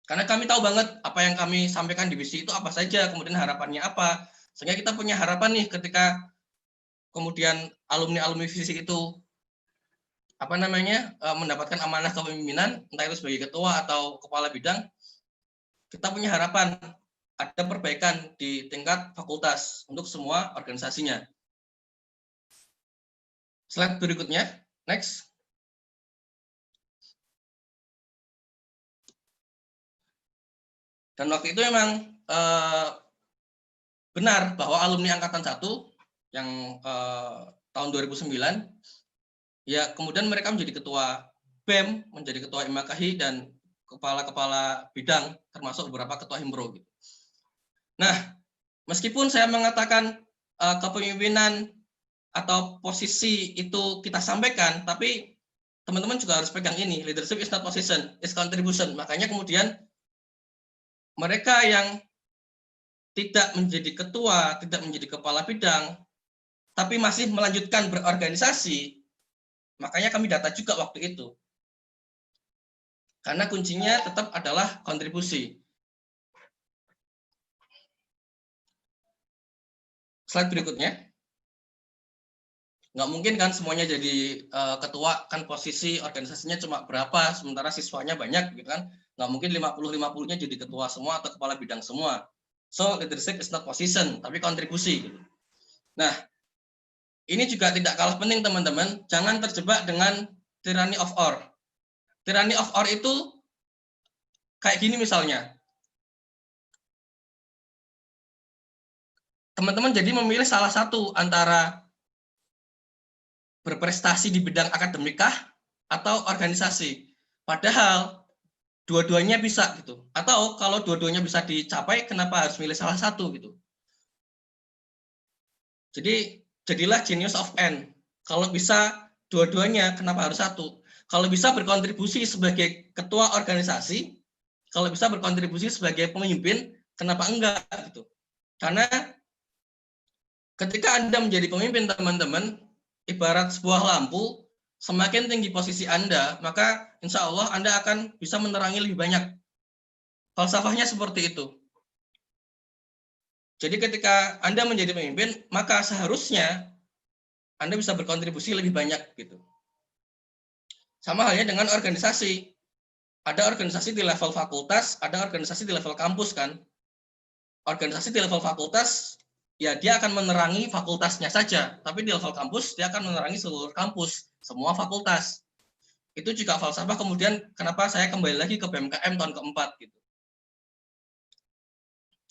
Karena kami tahu banget apa yang kami sampaikan di visi itu apa saja, kemudian harapannya apa. Sehingga kita punya harapan nih ketika kemudian alumni-alumni visi itu mendapatkan amanah kepemimpinan, entah itu sebagai ketua atau kepala bidang, kita punya harapan ada perbaikan di tingkat fakultas untuk semua organisasinya. Slide berikutnya, next. Dan waktu itu memang benar bahwa alumni angkatan 1 yang tahun 2009, ya kemudian mereka menjadi ketua BEM, menjadi ketua IMAKAHI, dan kepala-kepala bidang, termasuk beberapa ketua Himpro. Gitu. Nah, meskipun saya mengatakan kepemimpinan atau posisi itu kita sampaikan, tapi teman-teman juga harus pegang ini, leadership is not position, is contribution. Makanya kemudian mereka yang tidak menjadi ketua, tidak menjadi kepala bidang, tapi masih melanjutkan berorganisasi, makanya kami data juga waktu itu. Karena kuncinya tetap adalah kontribusi. Slide berikutnya. Nggak mungkin kan semuanya jadi ketua, kan posisi organisasinya cuma berapa, sementara siswanya banyak, gitu kan. Nggak mungkin 50-50-nya jadi ketua semua atau kepala bidang semua. So, leadership is not position, tapi kontribusi. Gitu. Nah, ini juga tidak kalah penting, teman-teman. Jangan terjebak dengan tyranny of or. Tyranny of or itu kayak gini misalnya. Teman-teman jadi memilih salah satu antara berprestasi di bidang akademikah atau organisasi. Padahal dua-duanya bisa gitu. Atau kalau dua-duanya bisa dicapai, kenapa harus milih salah satu gitu. Jadi jadilah genius of N. Kalau bisa dua-duanya, kenapa harus satu? Kalau bisa berkontribusi sebagai ketua organisasi, kalau bisa berkontribusi sebagai pemimpin, kenapa enggak gitu? Karena ketika Anda menjadi pemimpin, teman-teman, ibarat sebuah lampu, semakin tinggi posisi Anda, maka insya Allah Anda akan bisa menerangi lebih banyak. Falsafahnya seperti itu. Jadi ketika Anda menjadi pemimpin, maka seharusnya Anda bisa berkontribusi lebih banyak gitu. Sama halnya dengan organisasi. Ada organisasi di level fakultas, ada organisasi di level kampus kan. Organisasi di level fakultas, ya dia akan menerangi fakultasnya saja. Tapi di level kampus, dia akan menerangi seluruh kampus, semua fakultas. Itu juga falsafah kemudian kenapa saya kembali lagi ke BMKM tahun keempat gitu.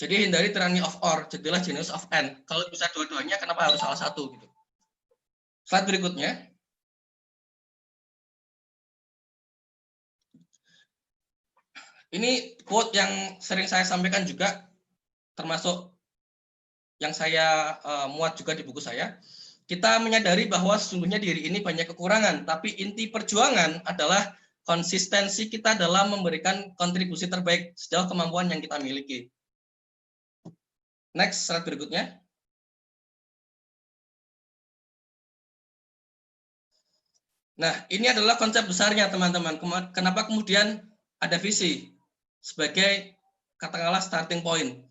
Jadi hindari tyranny of or, jadilah genius of N. Kalau bisa dua-duanya, kenapa harus salah satu gitu. Slide berikutnya. Ini quote yang sering saya sampaikan juga, termasuk yang saya muat juga di buku saya. Kita menyadari bahwa sesungguhnya diri ini banyak kekurangan, tapi inti perjuangan adalah konsistensi kita dalam memberikan kontribusi terbaik sejauh kemampuan yang kita miliki. Next, slide berikutnya. Nah, ini adalah konsep besarnya, teman-teman. Kenapa kemudian ada visi sebagai katakanlah starting point?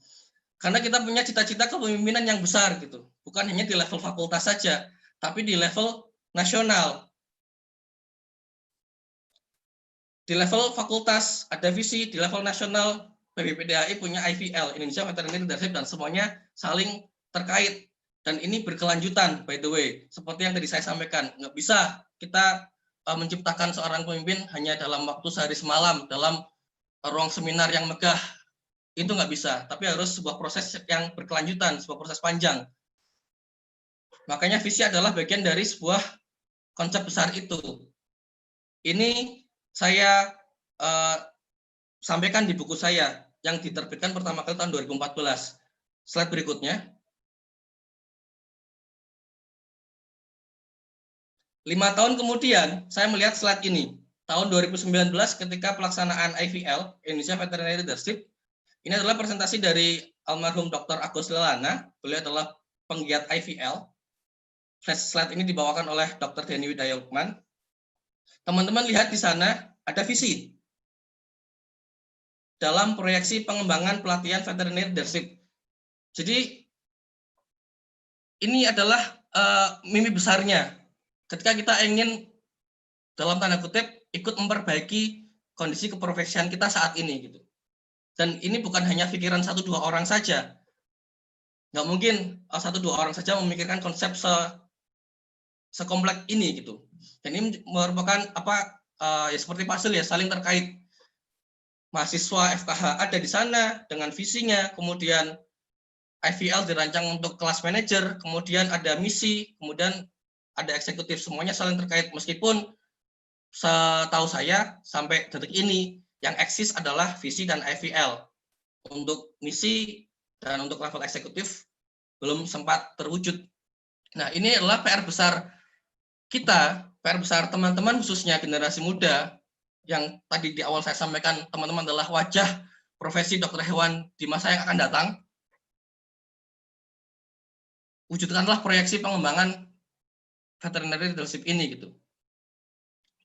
Karena kita punya cita-cita kepemimpinan yang besar gitu. Bukan hanya di level fakultas saja, tapi di level nasional. Di level fakultas ada visi, di level nasional PBPDHI punya IVL, Indonesia Veterinary Leadership, dan semuanya saling terkait. Dan ini berkelanjutan, by the way. Seperti yang tadi saya sampaikan, nggak bisa kita menciptakan seorang pemimpin hanya dalam waktu sehari semalam, dalam ruang seminar yang megah. Itu nggak bisa, tapi harus sebuah proses yang berkelanjutan, sebuah proses panjang. Makanya visi adalah bagian dari sebuah konsep besar itu. Ini saya sampaikan di buku saya yang diterbitkan pertama kali tahun 2014. Slide berikutnya. 5 tahun kemudian, saya melihat slide ini. Tahun 2019 ketika pelaksanaan IVL, Indonesia Veterinary Leadership, ini adalah presentasi dari almarhum Dr. Agus Lelana. Beliau adalah penggiat IVL. Slide ini dibawakan oleh Dr. Denny Widaya Lukman. Teman-teman lihat di sana ada visi dalam proyeksi pengembangan pelatihan veterinary leadership. Jadi ini adalah mimpi besarnya ketika kita ingin dalam tanda kutip ikut memperbaiki kondisi keprofesian kita saat ini gitu. Dan ini bukan hanya pikiran 1-2 orang saja. Nggak mungkin 1-2 orang saja memikirkan konsep sekompleks ini gitu. Dan ini merupakan ya seperti puzzle ya, saling terkait. Mahasiswa FKH ada di sana dengan visinya, kemudian IVL dirancang untuk kelas manager, kemudian ada misi, kemudian ada eksekutif, semuanya saling terkait. Meskipun setahu saya sampai detik ini yang eksis adalah visi dan IVL. Untuk misi dan untuk level eksekutif belum sempat terwujud. Nah, ini adalah PR besar kita, PR besar teman-teman khususnya generasi muda yang tadi di awal saya sampaikan, teman-teman adalah wajah profesi dokter hewan di masa yang akan datang. Wujudkanlah proyeksi pengembangan veterinary leadership ini gitu.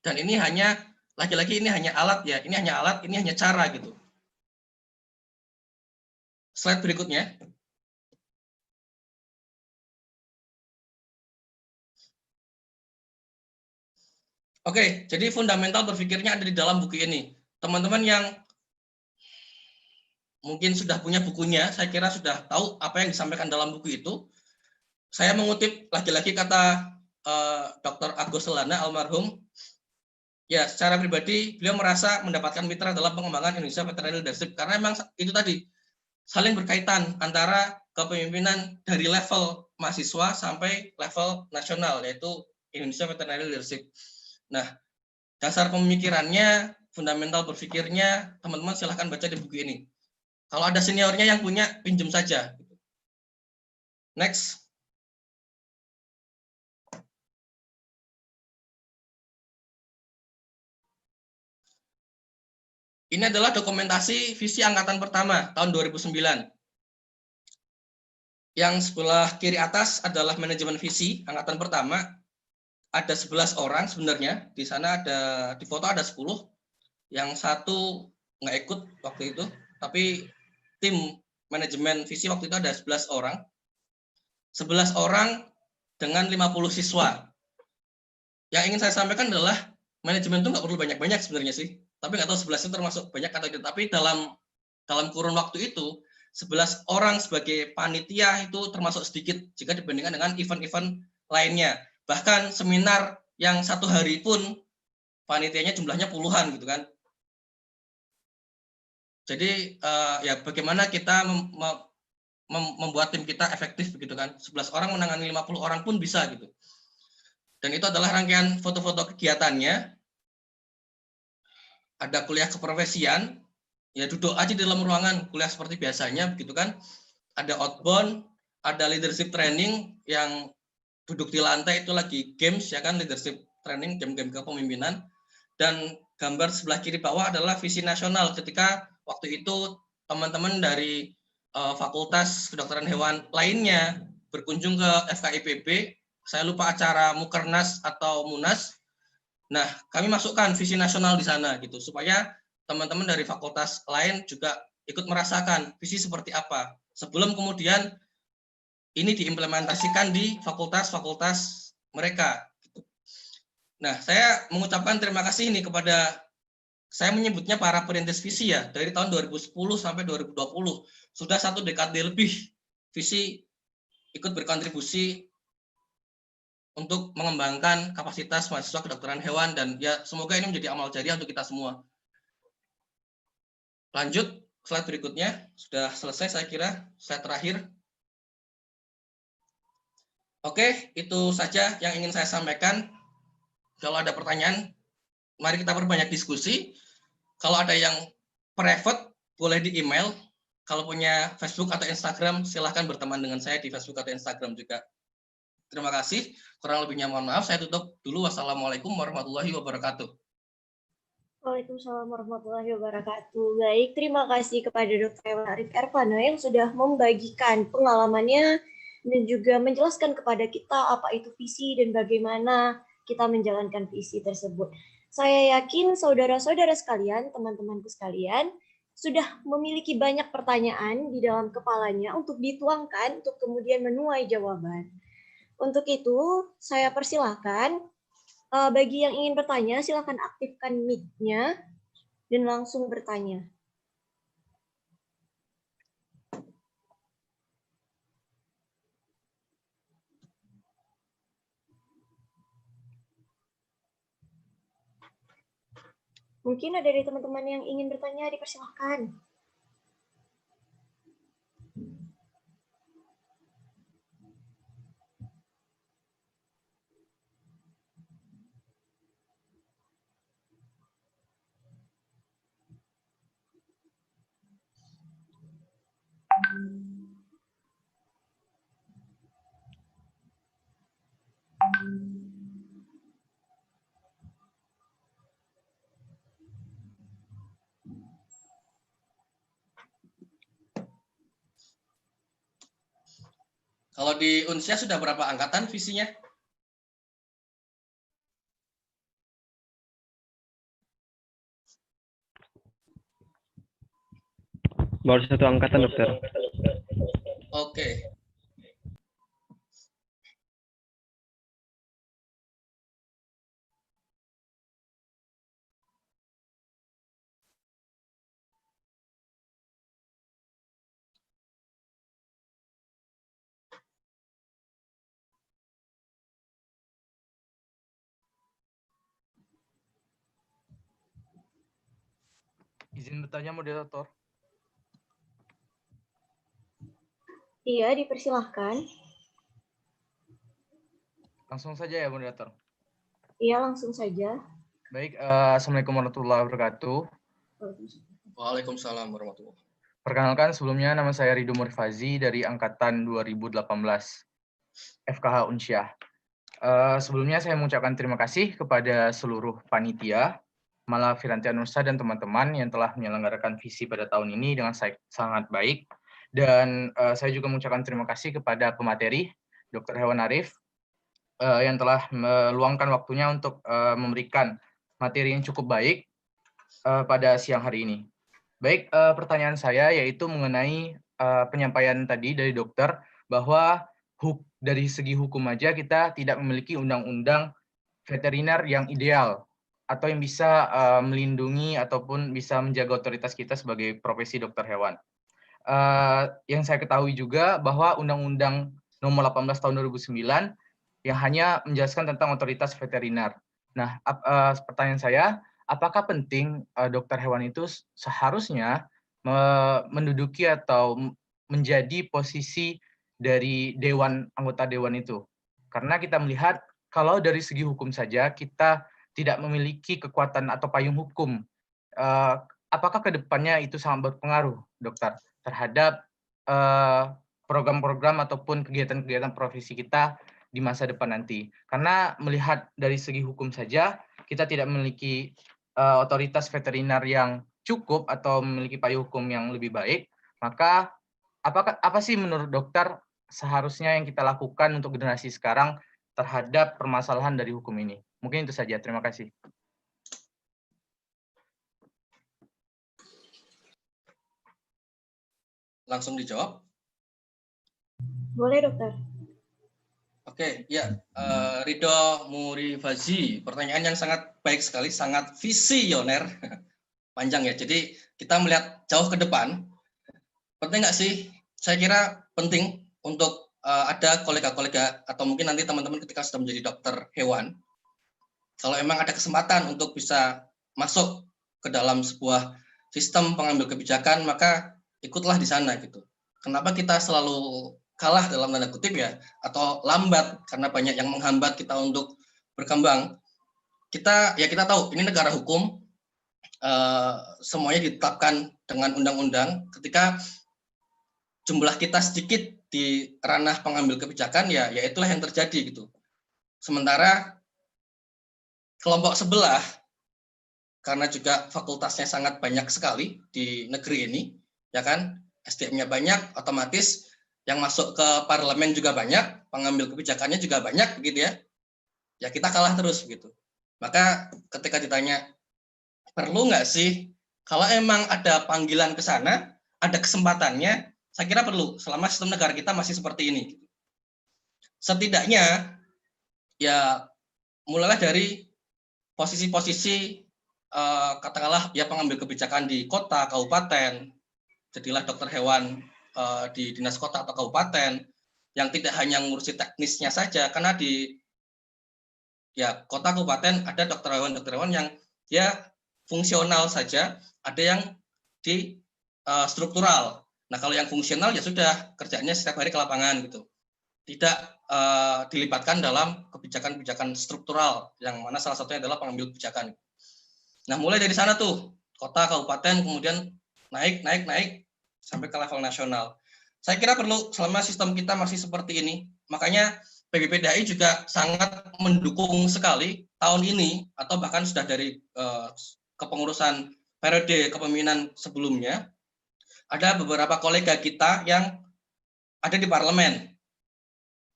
Dan ini hanya lagi-lagi ini hanya alat ya, ini hanya alat, ini hanya cara gitu. Slide berikutnya. Oke, jadi fundamental berpikirnya ada di dalam buku ini. Teman-teman yang mungkin sudah punya bukunya, saya kira sudah tahu apa yang disampaikan dalam buku itu. Saya mengutip lagi-lagi kata Dr. Agus Lelana almarhum. Ya, secara pribadi beliau merasa mendapatkan mitra dalam pengembangan Indonesia Veterinary Leadership karena memang itu tadi saling berkaitan antara kepemimpinan dari level mahasiswa sampai level nasional, yaitu Indonesia Veterinary Leadership. Nah, dasar pemikirannya, fundamental berpikirnya, teman-teman silahkan baca di buku ini. Kalau ada seniornya yang punya, pinjam saja. Next. Ini adalah dokumentasi visi angkatan pertama tahun 2009. Yang sebelah kiri atas adalah manajemen visi angkatan pertama. Ada 11 orang sebenarnya. Di sana ada di foto ada 10. Yang satu nggak ikut waktu itu, tapi tim manajemen visi waktu itu ada 11 orang. 11 orang dengan 50 siswa. Yang ingin saya sampaikan adalah manajemen itu nggak perlu banyak-banyak sebenarnya sih. Tapi nggak tahu 11 itu termasuk banyak atau tidak. Tapi dalam kurun waktu itu, 11 orang sebagai panitia itu termasuk sedikit jika dibandingkan dengan event-event lainnya. Bahkan seminar yang 1 hari pun panitianya jumlahnya puluhan gitu kan. Jadi ya bagaimana kita membuat tim kita efektif begitu kan. 11 orang menangani 50 orang pun bisa gitu. Dan itu adalah rangkaian foto-foto kegiatannya. Ada kuliah keprofesian, ya duduk aja di dalam ruangan kuliah seperti biasanya begitu kan. Ada outbound, ada leadership training yang duduk di lantai itu lagi games ya kan, leadership training, game-game kepemimpinan. Dan gambar sebelah kiri bawah adalah visi nasional ketika waktu itu teman-teman dari Fakultas Kedokteran Hewan lainnya berkunjung ke FKIPB. Saya lupa acara Mukernas atau Munas. Nah, kami masukkan visi nasional di sana gitu supaya teman-teman dari fakultas lain juga ikut merasakan visi seperti apa sebelum kemudian ini diimplementasikan di fakultas-fakultas mereka. Nah, saya mengucapkan terima kasih ini kepada, saya menyebutnya para perintis visi ya, dari tahun 2010 sampai 2020 sudah 1 dekade lebih visi ikut berkontribusi untuk mengembangkan kapasitas mahasiswa kedokteran hewan, dan ya semoga ini menjadi amal jariah untuk kita semua. Lanjut, slide berikutnya. Sudah selesai saya kira, slide terakhir. Oke, itu saja yang ingin saya sampaikan. Kalau ada pertanyaan, mari kita perbanyak diskusi. Kalau ada yang private, boleh di email. Kalau punya Facebook atau Instagram, silahkan berteman dengan saya di Facebook atau Instagram juga. Terima kasih. Kurang lebihnya mohon maaf. Saya tutup dulu. Wassalamualaikum warahmatullahi wabarakatuh. Waalaikumsalam warahmatullahi wabarakatuh. Baik, terima kasih kepada Dr. Hewan Arif Ervana yang sudah membagikan pengalamannya dan juga menjelaskan kepada kita apa itu visi dan bagaimana kita menjalankan visi tersebut. Saya yakin saudara-saudara sekalian, teman-temanku sekalian, sudah memiliki banyak pertanyaan di dalam kepalanya untuk dituangkan, untuk kemudian menuai jawaban. Untuk itu, saya persilahkan bagi yang ingin bertanya, silakan aktifkan mic-nya dan langsung bertanya. Mungkin ada dari teman-teman yang ingin bertanya, dipersilahkan. Kalau di Unsia sudah berapa angkatan visinya? Baru 1 angkatan, dokter. Oke. Izin bertanya, moderator. Iya, dipersilahkan. Langsung saja ya, moderator. Iya, langsung saja. Baik, Assalamualaikum warahmatullahi wabarakatuh. Waalaikumsalam warahmatullahi wabarakatuh. Perkenalkan, sebelumnya nama saya Ridho Murfazi dari Angkatan 2018, FKH Unsyah. Sebelumnya saya mengucapkan terima kasih kepada seluruh panitia, Mala Firantia Nursa dan teman-teman yang telah menyelenggarakan visi pada tahun ini dengan sangat baik. Dan saya juga mengucapkan terima kasih kepada pemateri, Dr. Hewan Arif, yang telah meluangkan waktunya untuk memberikan materi yang cukup baik pada siang hari ini. Baik, pertanyaan saya yaitu mengenai penyampaian tadi dari dokter bahwa dari segi hukum aja kita tidak memiliki undang-undang veteriner yang ideal atau yang bisa melindungi ataupun bisa menjaga otoritas kita sebagai profesi dokter hewan. Yang saya ketahui juga bahwa Undang-Undang Nomor 18 Tahun 2009 yang hanya menjelaskan tentang otoritas veteriner. Nah, pertanyaan saya, apakah penting dokter hewan itu seharusnya menduduki atau menjadi posisi dari anggota dewan itu? Karena kita melihat kalau dari segi hukum saja kita tidak memiliki kekuatan atau payung hukum. Apakah ke depannya itu sangat berpengaruh, dokter, terhadap program-program ataupun kegiatan-kegiatan profesi kita di masa depan nanti? Karena melihat dari segi hukum saja, kita tidak memiliki otoritas veteriner yang cukup atau memiliki payung hukum yang lebih baik, maka apa sih menurut dokter seharusnya yang kita lakukan untuk generasi sekarang terhadap permasalahan dari hukum ini? Mungkin itu saja. Terima kasih. Langsung dijawab? Boleh, dokter. Oke, ya, Ridho Murifazi, pertanyaan yang sangat baik sekali, sangat visioner, panjang ya. Jadi kita melihat jauh ke depan. Penting nggak sih? Saya kira penting untuk ada kolega-kolega atau mungkin nanti teman-teman ketika sudah menjadi dokter hewan, kalau emang ada kesempatan untuk bisa masuk ke dalam sebuah sistem pengambil kebijakan, maka ikutlah di sana gitu. Kenapa kita selalu kalah dalam tanda kutip ya, atau lambat karena banyak yang menghambat kita untuk berkembang. Kita tahu ini negara hukum, semuanya ditetapkan dengan undang-undang. Ketika jumlah kita sedikit di ranah pengambil kebijakan, ya itulah yang terjadi gitu. Sementara kelompok sebelah, karena juga fakultasnya sangat banyak sekali di negeri ini, ya kan, SDM-nya banyak, otomatis yang masuk ke parlemen juga banyak, pengambil kebijakannya juga banyak, begitu ya. Ya kita kalah terus gitu. Maka ketika ditanya, perlu nggak sih, kalau emang ada panggilan ke sana, ada kesempatannya, saya kira perlu, selama sistem negara kita masih seperti ini. Setidaknya, ya mulailah dari posisi-posisi katakanlah ya pengambil kebijakan di kota, kabupaten, jadilah dokter hewan di dinas kota atau kabupaten, yang tidak hanya ngurusi teknisnya saja, karena di ya kota kabupaten ada dokter hewan yang ya fungsional saja, ada yang di struktural. Nah kalau yang fungsional ya sudah kerjanya setiap hari ke lapangan gitu, tidak dilibatkan dalam kebijakan-kebijakan struktural, yang mana salah satunya adalah pengambil kebijakan. Nah mulai dari sana tuh, kota, kabupaten, kemudian naik sampai ke level nasional. Saya kira perlu, selama sistem kita masih seperti ini, makanya PBPDAI juga sangat mendukung sekali tahun ini, atau bahkan sudah dari kepengurusan periode kepemimpinan sebelumnya, ada beberapa kolega kita yang ada di parlemen.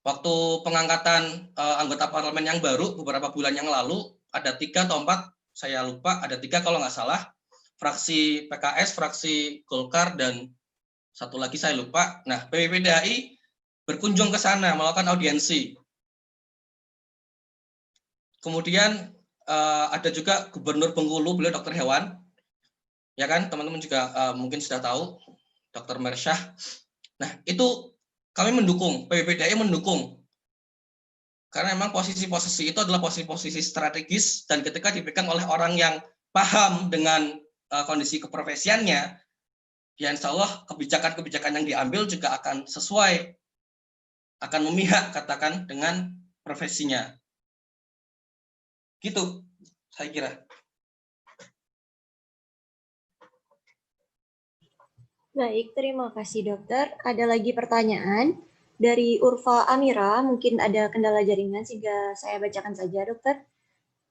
Waktu pengangkatan anggota parlemen yang baru beberapa bulan yang lalu, ada 3 atau 4, saya lupa, ada 3 kalau nggak salah, fraksi PKS, fraksi Golkar, dan satu lagi saya lupa. Nah, PBPDAI berkunjung ke sana, melakukan audiensi. Kemudian ada juga Gubernur Bengkulu, beliau dokter hewan, ya kan, teman-teman juga mungkin sudah tahu, Dr. Mersyah. Nah, itu kami mendukung, PBPDAI mendukung. Karena memang posisi-posisi itu adalah posisi-posisi strategis, dan ketika dipegang oleh orang yang paham dengan kondisi keprofesiannya, ya insya Allah kebijakan-kebijakan yang diambil juga akan sesuai, akan memihak katakan dengan profesinya. Gitu, saya kira. Baik, terima kasih dokter. Ada lagi pertanyaan dari Urfa Amira, mungkin ada kendala jaringan sehingga saya bacakan saja dokter.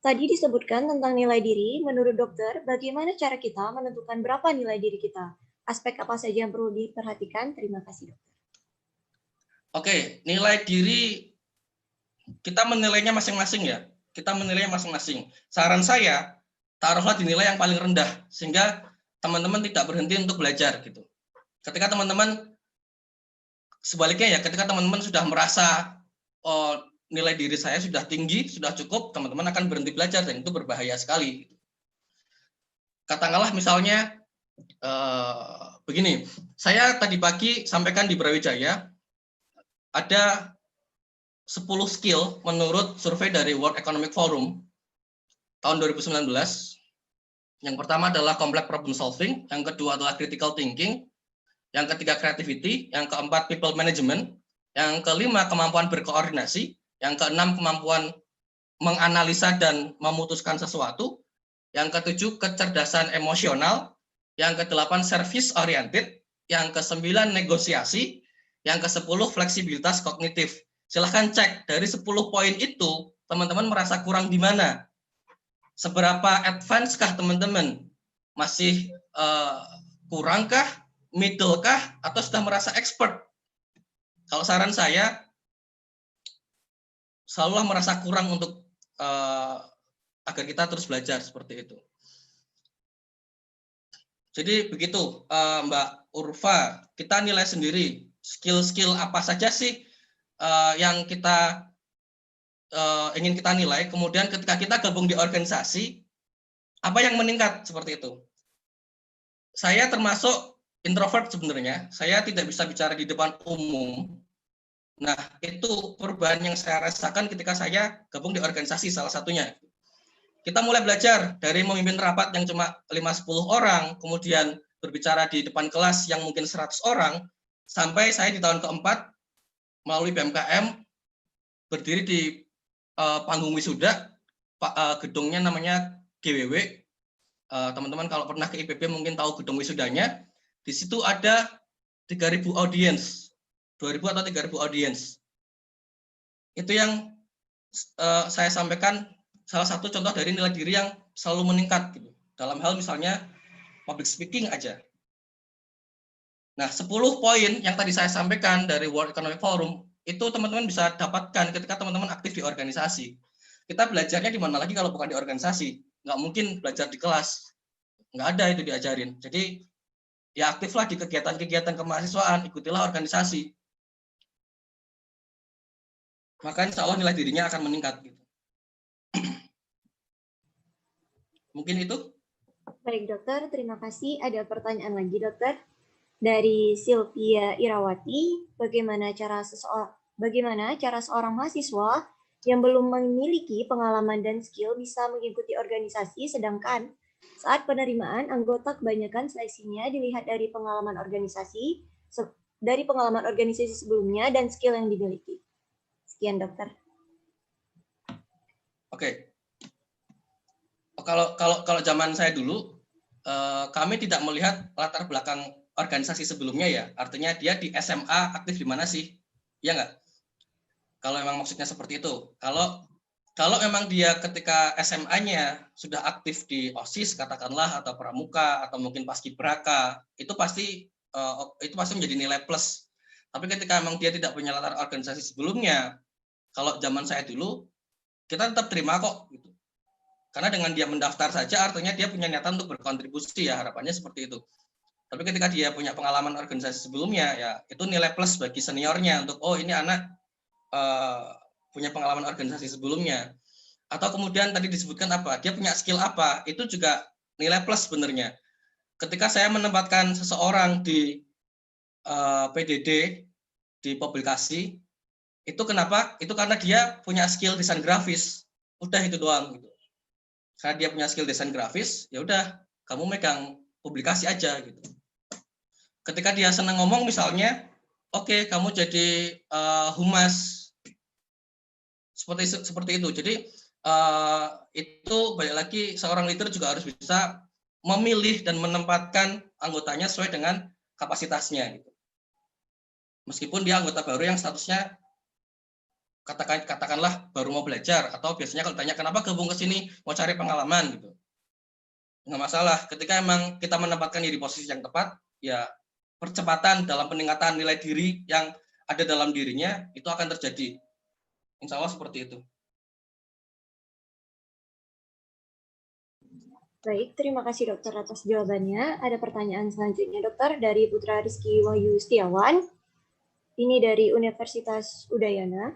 Tadi disebutkan tentang nilai diri, menurut dokter, bagaimana cara kita menentukan berapa nilai diri kita? Aspek apa saja yang perlu diperhatikan? Terima kasih dokter. Oke, nilai diri kita menilainya masing-masing ya. Kita menilainya masing-masing. Saran saya, taruhlah di nilai yang paling rendah, sehingga teman-teman tidak berhenti untuk belajar gitu. Ketika teman-teman, sebaliknya ya, ketika teman-teman sudah merasa nilai diri saya sudah tinggi, sudah cukup, teman-teman akan berhenti belajar, dan itu berbahaya sekali. Katakanlah misalnya begini, saya tadi pagi sampaikan di Brawijaya ada 10 skill menurut survei dari World Economic Forum tahun 2019. Yang pertama adalah complex problem solving, yang kedua adalah critical thinking, yang ketiga creativity, yang keempat people management, yang kelima kemampuan berkoordinasi, yang keenam kemampuan menganalisa dan memutuskan sesuatu, yang ketujuh kecerdasan emosional, yang kedelapan service oriented, yang kesembilan negosiasi, yang kesepuluh fleksibilitas kognitif. Silahkan cek dari 10 poin itu, teman-teman merasa kurang di mana? Seberapa advance kah teman-teman? Masih kurangkah, middle kah, atau sudah merasa expert? Kalau saran saya, selalulah merasa kurang untuk agar kita terus belajar seperti itu. Jadi begitu Mbak Urfa, kita nilai sendiri skill-skill apa saja sih yang kita ingin kita nilai, kemudian ketika kita gabung di organisasi, apa yang meningkat seperti itu. Saya termasuk introvert sebenarnya, saya tidak bisa bicara di depan umum, Nah, itu perubahan yang saya rasakan ketika saya gabung di organisasi salah satunya. Kita mulai belajar dari memimpin rapat yang cuma 5-10 orang, kemudian berbicara di depan kelas yang mungkin 100 orang, sampai saya di tahun keempat melalui BMKM berdiri di panggung wisuda, gedungnya namanya GWW. Teman-teman kalau pernah ke IPB mungkin tahu gedung wisudanya. Di situ ada 3.000 audiens, 2.000 atau 3.000 audiens. Itu yang saya sampaikan salah satu contoh dari nilai diri yang selalu meningkat gitu. Dalam hal misalnya public speaking aja. Nah, 10 poin yang tadi saya sampaikan dari World Economic Forum itu teman-teman bisa dapatkan ketika teman-teman aktif di organisasi. Kita belajarnya di mana lagi kalau bukan di organisasi? Nggak mungkin belajar di kelas. Nggak ada itu diajarin. Jadi ya aktiflah di kegiatan-kegiatan kemahasiswaan, ikutilah organisasi. Maka insya Allah nilai dirinya akan meningkat. Gitu. Mungkin itu. Baik dokter, terima kasih. Ada pertanyaan lagi dokter dari Sylvia Irawati. Bagaimana cara seorang mahasiswa yang belum memiliki pengalaman dan skill bisa mengikuti organisasi, sedangkan saat penerimaan anggota kebanyakan seleksinya dilihat dari pengalaman organisasi sebelumnya dan skill yang dimiliki. Sekian dokter. Oke. Kalau zaman saya dulu, kami tidak melihat latar belakang organisasi sebelumnya ya. Artinya dia di SMA aktif di mana sih? Iya nggak? Kalau memang maksudnya seperti itu. Kalau memang dia ketika SMA-nya sudah aktif di OSIS katakanlah atau pramuka atau mungkin paskibraka, itu pasti menjadi nilai plus. Tapi ketika memang dia tidak punya latar organisasi sebelumnya, kalau zaman saya dulu kita tetap terima kok gitu. Karena dengan dia mendaftar saja artinya dia punya niatan untuk berkontribusi ya, harapannya seperti itu. Tapi ketika dia punya pengalaman organisasi sebelumnya ya itu nilai plus bagi seniornya untuk oh ini anak punya pengalaman organisasi sebelumnya. Atau kemudian tadi disebutkan apa, dia punya skill apa, itu juga nilai plus sebenarnya. Ketika saya menempatkan seseorang di PDD, di publikasi, itu kenapa? Itu karena dia punya skill desain grafis. Udah itu doang gitu. Karena dia punya skill desain grafis, ya udah kamu megang publikasi aja gitu. Ketika dia senang ngomong misalnya, oke, kamu jadi humas. Seperti itu. Jadi itu balik lagi seorang leader juga harus bisa memilih dan menempatkan anggotanya sesuai dengan kapasitasnya gitu. Meskipun dia anggota baru yang statusnya katakanlah baru mau belajar atau biasanya kalau tanya kenapa gabung ke sini mau cari pengalaman gitu. Nggak masalah, ketika emang kita menempatkan diri di posisi yang tepat, ya percepatan dalam peningkatan nilai diri yang ada dalam dirinya itu akan terjadi. Insya Allah seperti itu. Baik, terima kasih dokter atas jawabannya. Ada pertanyaan selanjutnya dokter dari Putra Rizky Wahyu Setiawan. Ini dari Universitas Udayana.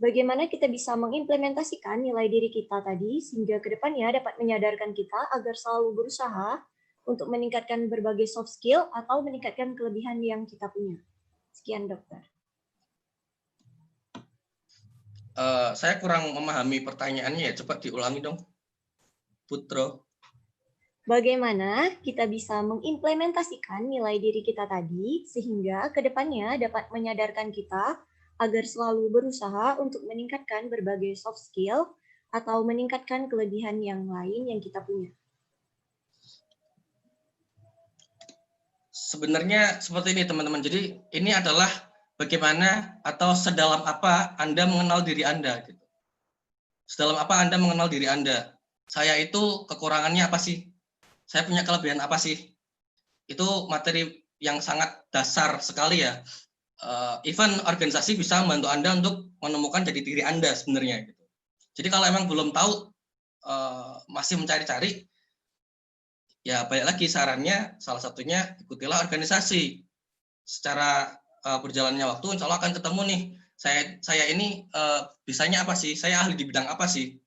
Bagaimana kita bisa mengimplementasikan nilai diri kita tadi sehingga ke depannya dapat menyadarkan kita agar selalu berusaha untuk meningkatkan berbagai soft skill atau meningkatkan kelebihan yang kita punya. Sekian dokter. Saya kurang memahami pertanyaannya ya, coba diulangi dong, Putro. Bagaimana kita bisa mengimplementasikan nilai diri kita tadi sehingga ke depannya dapat menyadarkan kita agar selalu berusaha untuk meningkatkan berbagai soft skill atau meningkatkan kelebihan yang lain yang kita punya. Sebenarnya seperti ini teman-teman. Jadi ini adalah bagaimana atau sedalam apa Anda mengenal diri Anda. Gitu. Sedalam apa Anda mengenal diri Anda. Saya itu kekurangannya apa sih? Saya punya kelebihan apa sih? Itu materi yang sangat dasar sekali ya. Even organisasi bisa membantu Anda untuk menemukan jati diri Anda sebenarnya. Gitu. Jadi kalau emang belum tahu, masih mencari-cari, ya balik lagi sarannya, salah satunya ikutilah organisasi. Secara berjalannya waktu, insya Allah akan ketemu nih, saya ini bisanya apa sih? Saya ahli di bidang apa sih?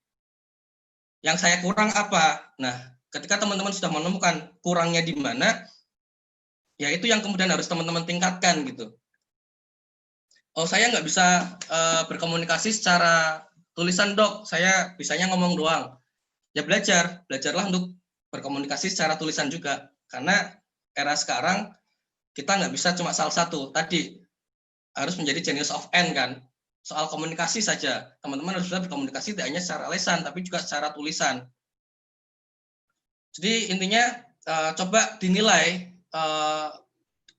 Yang saya kurang apa? Nah, ketika teman-teman sudah menemukan kurangnya di mana, ya itu yang kemudian harus teman-teman tingkatkan gitu. Oh, saya nggak bisa berkomunikasi secara tulisan, Dok. Saya bisanya ngomong doang. Ya belajarlah untuk berkomunikasi secara tulisan juga. Karena era sekarang kita nggak bisa cuma salah satu. Tadi harus menjadi genius of N kan. Soal komunikasi saja. Teman-teman harus bisa berkomunikasi tidak hanya secara lisan, tapi juga secara tulisan. Jadi intinya coba dinilai,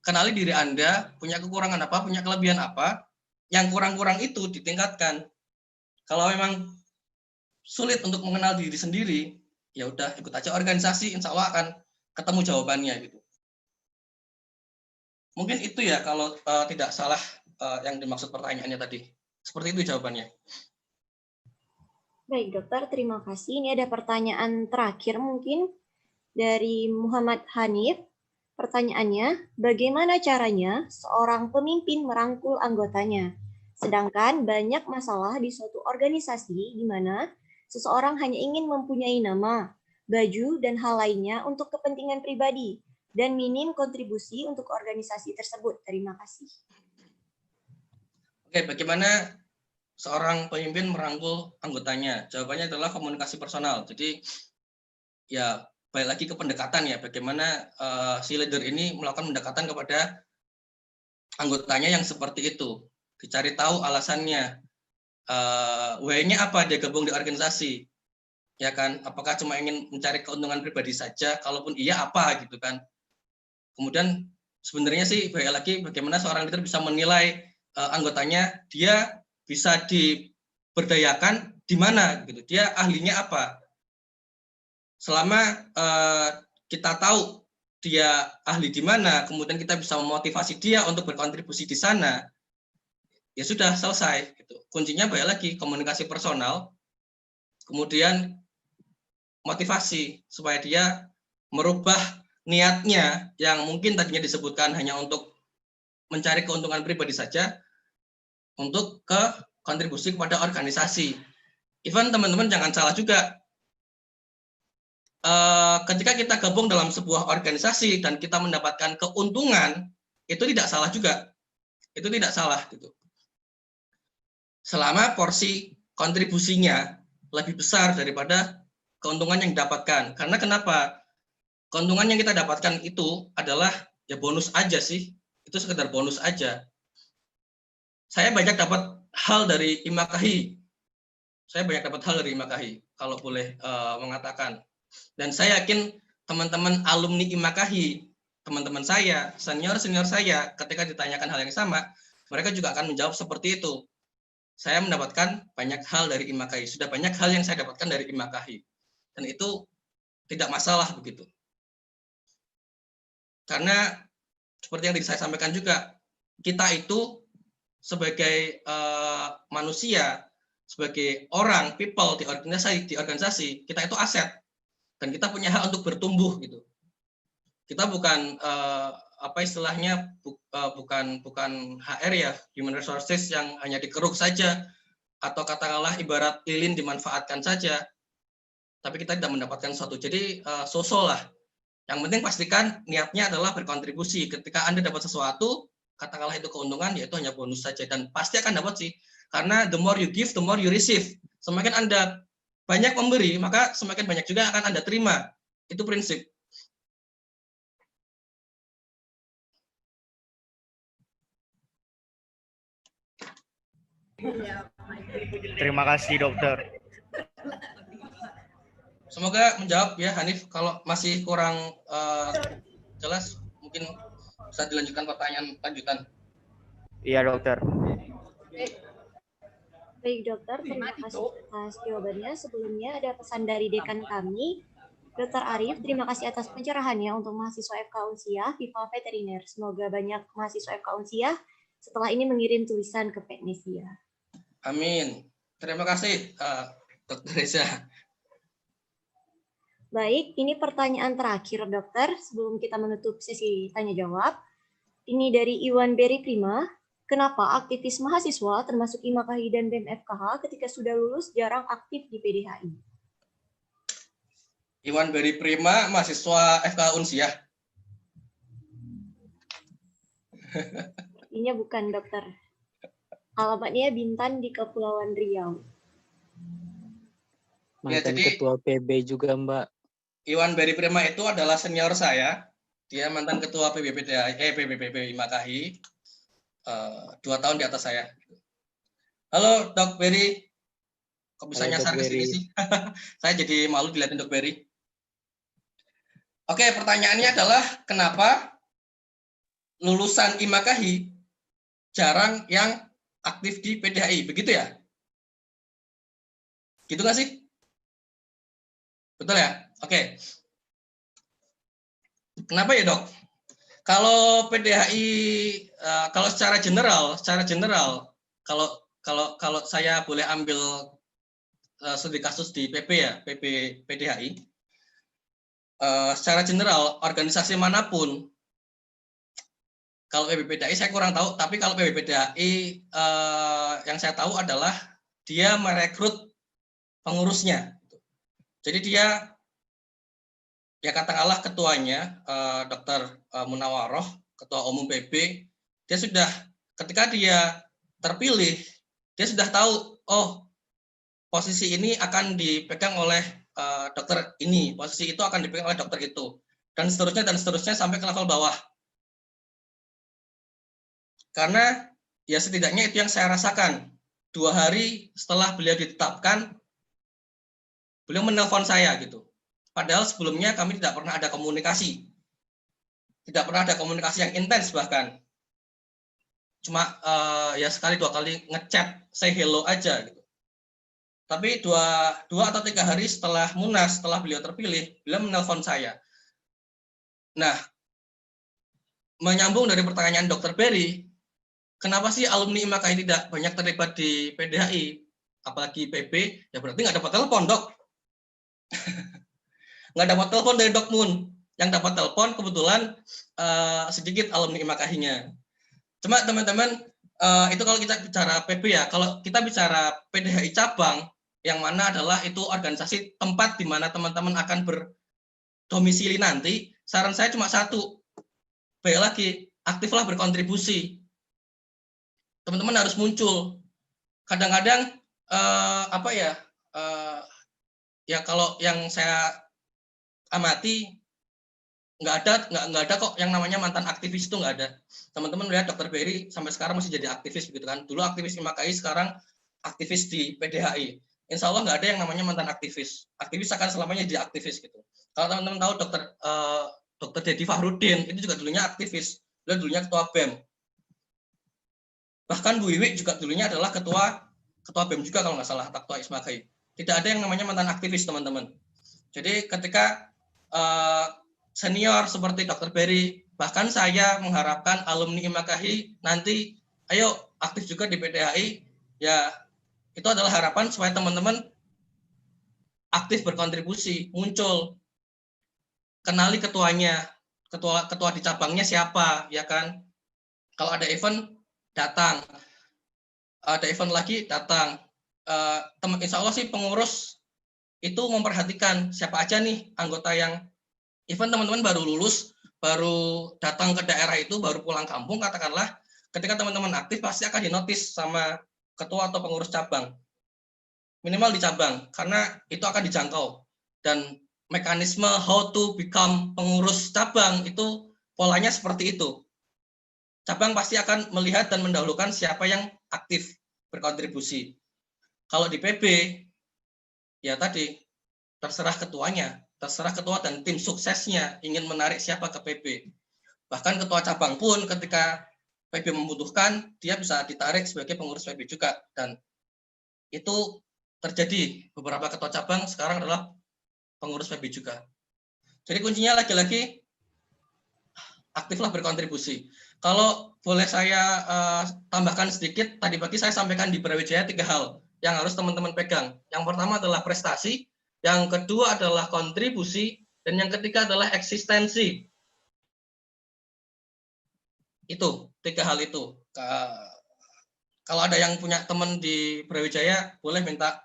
kenali diri Anda, punya kekurangan apa, punya kelebihan apa. Yang kurang-kurang itu ditingkatkan. Kalau memang sulit untuk mengenal diri sendiri, ya udah ikut aja organisasi, insya Allah akan ketemu jawabannya gitu. Mungkin itu ya kalau tidak salah yang dimaksud pertanyaannya tadi. Seperti itu jawabannya. Baik dokter, terima kasih. Ini ada pertanyaan terakhir mungkin dari Muhammad Hanif. Pertanyaannya, bagaimana caranya seorang pemimpin merangkul anggotanya? Sedangkan banyak masalah di suatu organisasi di mana seseorang hanya ingin mempunyai nama, baju, dan hal lainnya untuk kepentingan pribadi, dan minim kontribusi untuk organisasi tersebut. Terima kasih. Oke, bagaimana seorang pemimpin merangkul anggotanya? Jawabannya adalah komunikasi personal. Jadi, ya balik lagi ke pendekatan ya, bagaimana si leader ini melakukan pendekatan kepada anggotanya yang seperti itu. Dicari tahu alasannya, why-nya apa dia gabung di organisasi, ya kan? Apakah cuma ingin mencari keuntungan pribadi saja? Kalaupun iya apa gitu kan? Kemudian sebenarnya sih balik lagi bagaimana seorang leader bisa menilai anggotanya, dia bisa diberdayakan di mana gitu, dia ahlinya apa. Selama kita tahu dia ahli di mana, kemudian kita bisa memotivasi dia untuk berkontribusi di sana, ya sudah selesai. Gitu. Kuncinya balik lagi komunikasi personal, kemudian motivasi supaya dia merubah niatnya yang mungkin tadinya disebutkan hanya untuk mencari keuntungan pribadi saja, untuk ke kontribusi kepada organisasi. Even teman-teman jangan salah juga. Ketika kita gabung dalam sebuah organisasi dan kita mendapatkan keuntungan, itu tidak salah juga. Itu tidak salah gitu. Selama porsi kontribusinya lebih besar daripada keuntungan yang didapatkan. Karena kenapa? Keuntungan yang kita dapatkan itu adalah ya bonus aja sih. Itu sekedar bonus aja. Saya banyak dapat hal dari IMAKAHI. Kalau boleh mengatakan. Dan saya yakin teman-teman alumni IMAKAHI, teman-teman saya, senior-senior saya, ketika ditanyakan hal yang sama, mereka juga akan menjawab seperti itu. Saya mendapatkan banyak hal dari IMAKAHI. Sudah banyak hal yang saya dapatkan dari IMAKAHI. Dan itu tidak masalah begitu. Karena seperti yang tadi saya sampaikan juga, kita itu sebagai manusia, sebagai orang, people di organisasi, kita itu aset. Dan kita punya hak untuk bertumbuh gitu. Kita bukan bukan HR ya, human resources yang hanya dikeruk saja, atau katakanlah ibarat lilin dimanfaatkan saja, tapi kita tidak mendapatkan sesuatu. Jadi sosok lah. Yang penting pastikan niatnya adalah berkontribusi. Ketika Anda dapat sesuatu, katakanlah itu keuntungan, yaitu hanya bonus saja, dan pasti akan dapat sih. Karena the more you give, the more you receive. Semakin Anda banyak memberi, maka semakin banyak juga akan Anda terima. Itu prinsip. Terima kasih dokter. Semoga menjawab ya Hanif. Kalau masih kurang jelas, mungkin bisa dilanjutkan pertanyaan lanjutan. Iya dokter. Baik dokter, terima kasih atas jawabannya. Sebelumnya ada pesan dari dekan kami, Dr. Arif. Terima kasih atas pencerahannya untuk mahasiswa FK Unsiah, FIPA Veteriner. Semoga banyak mahasiswa FK Unsiah setelah ini mengirim tulisan ke Peknesia. Amin. Terima kasih Dr. Reza. Baik, ini pertanyaan terakhir dokter sebelum kita menutup sesi tanya jawab. Ini dari Iwan Beri Prima. Kenapa aktivis mahasiswa termasuk IMAKAHI dan BEM FKH ketika sudah lulus jarang aktif di PDHI? Iwan Beri Prima, mahasiswa FK Unsiah. Ini bukan dokter. Alamatnya Bintan di Kepulauan Riau. Mantan jadi ketua PB juga, Mbak. Iwan Beri Prima itu adalah senior saya. Dia mantan ketua PBPB Makahi. 2 tahun di atas saya. Halo Dok Beri. Kok bisa Halo, nyasar Dok ke sini Beri. sih? Saya jadi malu dilihatin Dok Beri. Oke, pertanyaannya adalah kenapa lulusan IMAKAHI jarang yang aktif di PDHI, begitu ya? Gitu nggak sih? Betul ya? Oke. Kenapa ya Dok? Kalau PDHI, kalau secara general, kalau saya boleh ambil studi kasus di PP ya, PDHI, secara general organisasi manapun, kalau PBPDHI saya kurang tahu, tapi kalau PBPDHI yang saya tahu adalah dia merekrut pengurusnya. Jadi dia, ya katakanlah ketuanya, Dr. Munawaroh, Ketua Umum PB, dia sudah, ketika dia terpilih, dia sudah tahu, oh posisi ini akan dipegang oleh dokter ini, posisi itu akan dipegang oleh dokter itu, dan seterusnya sampai ke level bawah. Karena ya setidaknya itu yang saya rasakan. 2 hari setelah beliau ditetapkan, beliau menelpon saya gitu. Padahal sebelumnya kami tidak pernah ada komunikasi. Tidak pernah ada komunikasi yang intens bahkan. Cuma ya sekali 2 kali ngechat, say hello aja gitu. Tapi 2 atau 3 hari setelah Munas, setelah beliau terpilih, beliau menelpon saya. Nah, menyambung dari pertanyaan Dr. Beri, kenapa sih alumni IMAKAHI tidak banyak terlibat di PDHI, apalagi PB? Ya berarti nggak dapat telepon, Dok. Nggak dapat telepon dari Dok Mun. Yang dapat telepon kebetulan sedikit alumni IMAKAHI-nya. Cuma teman-teman, itu kalau kita bicara PB ya, kalau kita bicara PDHI cabang, yang mana adalah itu organisasi tempat di mana teman-teman akan berdomisili nanti, saran saya cuma satu, baik lagi, aktiflah berkontribusi. Teman-teman harus muncul. Kadang-kadang ya kalau yang saya amati nggak ada kok yang namanya mantan aktivis, itu nggak ada. Teman-teman lihat Dr. Beri sampai sekarang masih jadi aktivis begitu kan. Dulu aktivis IMAKAHI, sekarang aktivis di PDHI. Insya Allah nggak ada yang namanya mantan aktivis. Aktivis akan selamanya jadi aktivis gitu. Kalau teman-teman tahu Dr. Dedi Fahrudin, itu juga dulunya aktivis. Beliau dulunya ketua BEM. Bahkan Bu Wiwi juga dulunya adalah ketua BEM juga kalau nggak salah, ketua IMAKAHI. Tidak ada yang namanya mantan aktivis, teman-teman. Jadi ketika senior seperti Dr. Beri, bahkan saya mengharapkan alumni IMAKAHI nanti, ayo aktif juga di PDHI, ya itu adalah harapan supaya teman-teman aktif berkontribusi, muncul, kenali ketuanya, ketua di cabangnya siapa, ya kan? Kalau ada event, datang. Ada event lagi, datang. Insya Allah sih pengurus itu memperhatikan siapa aja nih anggota yang event teman-teman baru lulus, baru datang ke daerah itu, baru pulang kampung, katakanlah, ketika teman-teman aktif pasti akan dinotis sama ketua atau pengurus cabang. Minimal di cabang, karena itu akan dijangkau. Dan mekanisme how to become pengurus cabang itu polanya seperti itu. Cabang pasti akan melihat dan mendahulukan siapa yang aktif berkontribusi. Kalau di PB, ya tadi, terserah ketuanya, terserah ketua dan tim suksesnya ingin menarik siapa ke PB. Bahkan ketua cabang pun ketika PB membutuhkan, dia bisa ditarik sebagai pengurus PB juga. Dan itu terjadi, beberapa ketua cabang sekarang adalah pengurus PB juga. Jadi kuncinya lagi-lagi, aktiflah berkontribusi. Kalau boleh saya tambahkan sedikit, tadi pagi saya sampaikan di Brawijaya 3 hal yang harus teman-teman pegang. Yang pertama adalah prestasi, yang kedua adalah kontribusi, dan yang ketiga adalah eksistensi. Itu 3 hal itu. Kalau ada yang punya teman di Brawijaya, boleh minta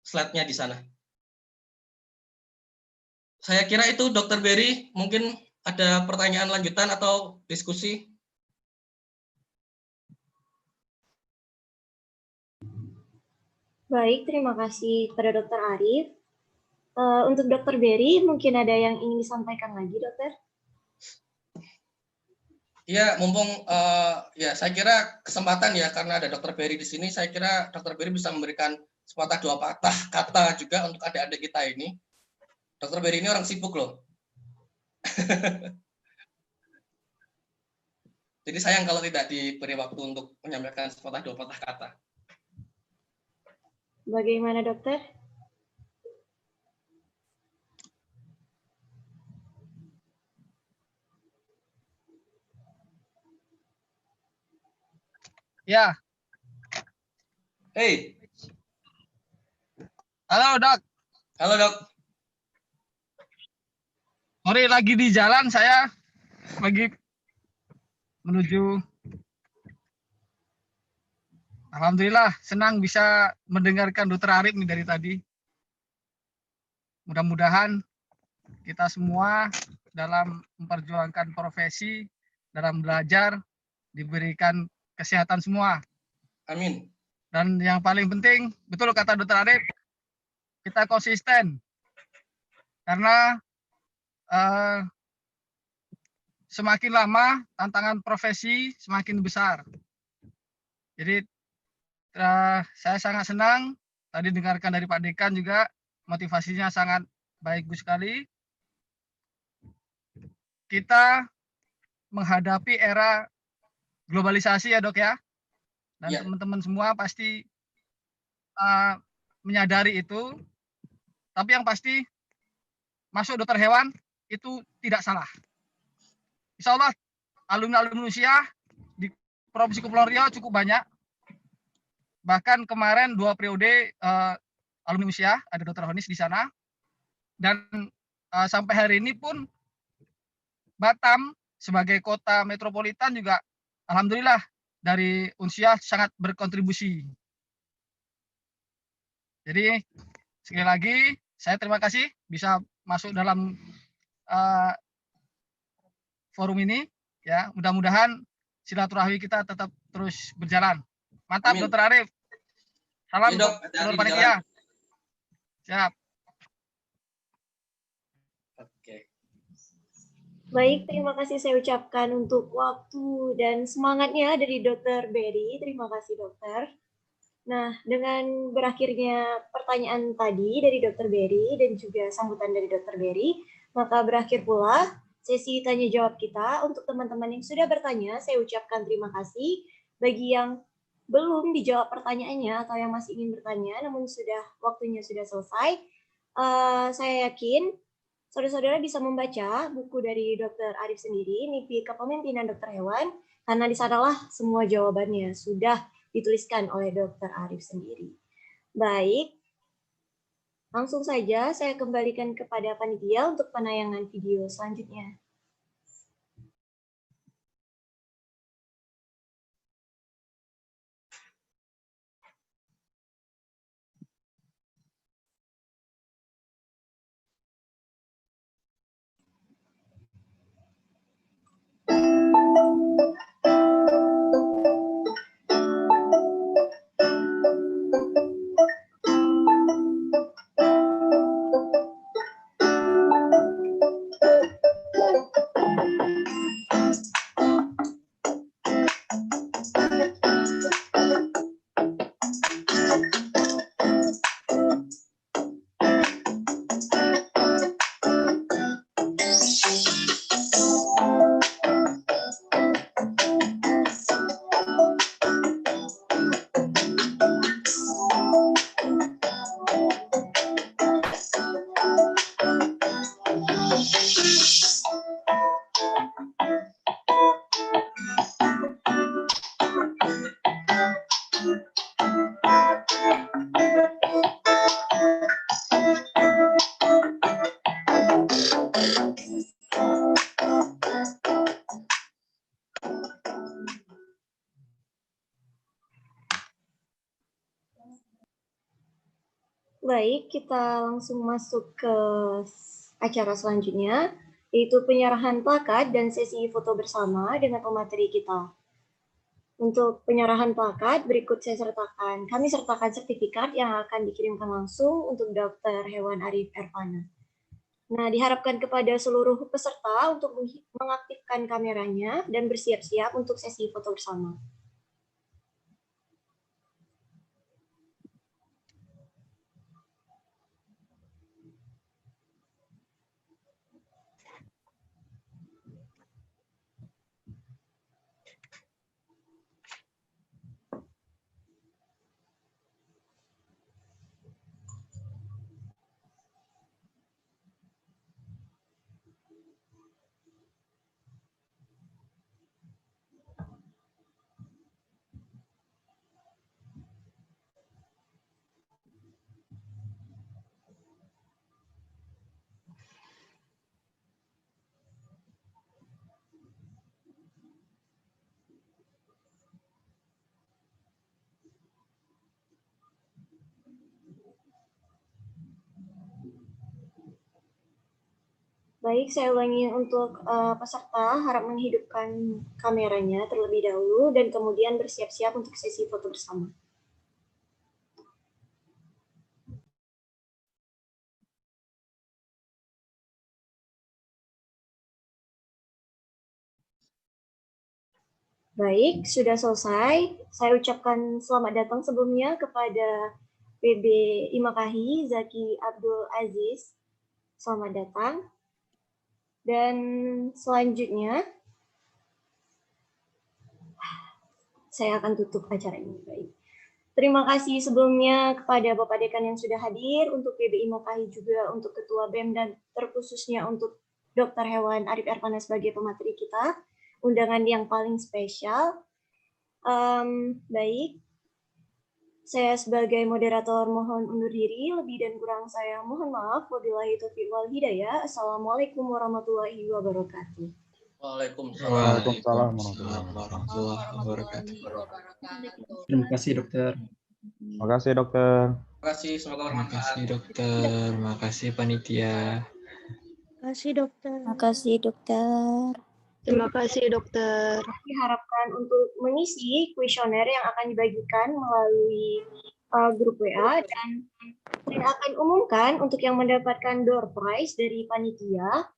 slide-nya di sana. Saya kira itu, Dr. Beri, mungkin ada pertanyaan lanjutan atau diskusi? Baik, terima kasih kepada Dr. Arif. Untuk Dr. Berry, mungkin ada yang ingin disampaikan lagi, Dokter? Ya, mumpung ya saya kira kesempatan ya karena ada Dr. Berry di sini, saya kira Dr. Berry bisa memberikan sepatah dua patah kata juga untuk adik-adik kita ini. Dr. Berry ini orang sibuk loh. Jadi sayang kalau tidak diberi waktu untuk menyampaikan sepatah dua patah kata. Bagaimana, Dokter? Ya. Hey. Halo, Dok. Halo, Dok. Sorry, lagi di jalan saya. Lagi menuju. Alhamdulillah, senang bisa mendengarkan Dr. Arif nih dari tadi. Mudah-mudahan kita semua dalam memperjuangkan profesi, dalam belajar, diberikan kesehatan semua. Amin. Dan yang paling penting, betul kata Dr. Arif, kita konsisten. Karena semakin lama tantangan profesi semakin besar. Jadi saya sangat senang tadi dengarkan dari Pak Dekan juga motivasinya sangat baik sekali. Kita menghadapi era globalisasi ya Dok ya, dan teman-teman semua pasti menyadari itu. Tapi yang pasti masuk dokter hewan itu tidak salah. Insya Allah alumni-alumni Unsyah di Provinsi Kepulauan Riau cukup banyak. Bahkan kemarin 2 periode alumni Unsyah ada Dr. Honis di sana. Dan sampai hari ini pun Batam sebagai kota metropolitan juga alhamdulillah dari Unsyah sangat berkontribusi. Jadi sekali lagi saya terima kasih bisa masuk dalam forum ini ya, mudah-mudahan silaturahmi kita tetap terus berjalan. Mantap. Amin. Dr. Arif. Salam ya, Dok. Seluruh panitia. Siap. Oke. Baik, terima kasih saya ucapkan untuk waktu dan semangatnya dari Dr. Berry. Terima kasih, Dokter. Nah, dengan berakhirnya pertanyaan tadi dari Dr. Berry dan juga sambutan dari Dr. Berry, maka berakhir pula sesi tanya jawab kita. Untuk teman-teman yang sudah bertanya, saya ucapkan terima kasih. Bagi yang belum dijawab pertanyaannya atau yang masih ingin bertanya, namun waktunya sudah selesai, saya yakin saudara-saudara bisa membaca buku dari Dr. Arif sendiri, Mimpi Kepemimpinan Dokter Hewan, karena di sanalah semua jawabannya sudah dituliskan oleh Dr. Arif sendiri. Baik, langsung saja saya kembalikan kepada panitia untuk penayangan video selanjutnya. Baik, kita langsung masuk ke acara selanjutnya, yaitu penyerahan plakat dan sesi foto bersama dengan pemateri kita. Untuk penyerahan plakat, berikut saya sertakan. Kami sertakan sertifikat yang akan dikirimkan langsung untuk Dr. Hewan Arif Ervana. Nah, diharapkan kepada seluruh peserta untuk mengaktifkan kameranya dan bersiap-siap untuk sesi foto bersama. Baik, saya ulangi untuk peserta harap menghidupkan kameranya terlebih dahulu dan kemudian bersiap-siap untuk sesi foto bersama. Baik, sudah selesai. Saya ucapkan selamat datang sebelumnya kepada PB Imakahi Zaki Abdul Aziz. Selamat datang. Dan selanjutnya, saya akan tutup acara ini. Baik. Terima kasih sebelumnya kepada Bapak Dekan yang sudah hadir, untuk PB Imakahi juga, untuk Ketua BEM, dan terkhususnya untuk Dr. Hewan Arif Ervana sebagai pemateri kita, undangan yang paling spesial. Baik, saya sebagai moderator mohon undur diri, lebih dan kurang saya mohon maaf. Wabillahi taufiq wal hidayah. Assalamualaikum warahmatullahi wabarakatuh. Waalaikumsalam warahmatullahi wabarakatuh. Terima kasih dokter. Terima kasih dokter. Terima kasih, semoga Terima bermanfaat. kasih dokter. Terima kasih panitia. Terima kasih dokter. Terima kasih dokter. Terima kasih dokter. Diharapkan untuk mengisi kuesioner yang akan dibagikan melalui grup WA, dan saya akan umumkan untuk yang mendapatkan door prize dari panitia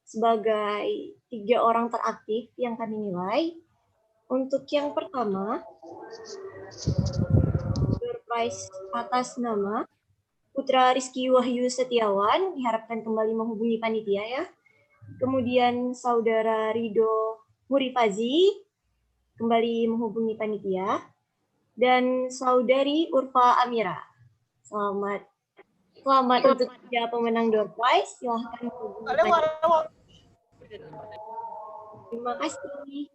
sebagai 3 orang teraktif yang kami nilai. Untuk yang pertama, door prize atas nama Putra Rizky Wahyu Setiawan, diharapkan kembali menghubungi panitia ya. Kemudian Saudara Rido Murifazi, kembali menghubungi panitia. Dan Saudari Urfa Amira. Selamat untuk 3 pemenang door prize. Silahkan menghubungi panitia. Terima kasih.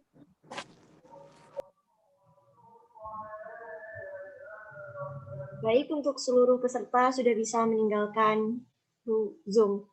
Baik, untuk seluruh peserta sudah bisa meninggalkan Zoom.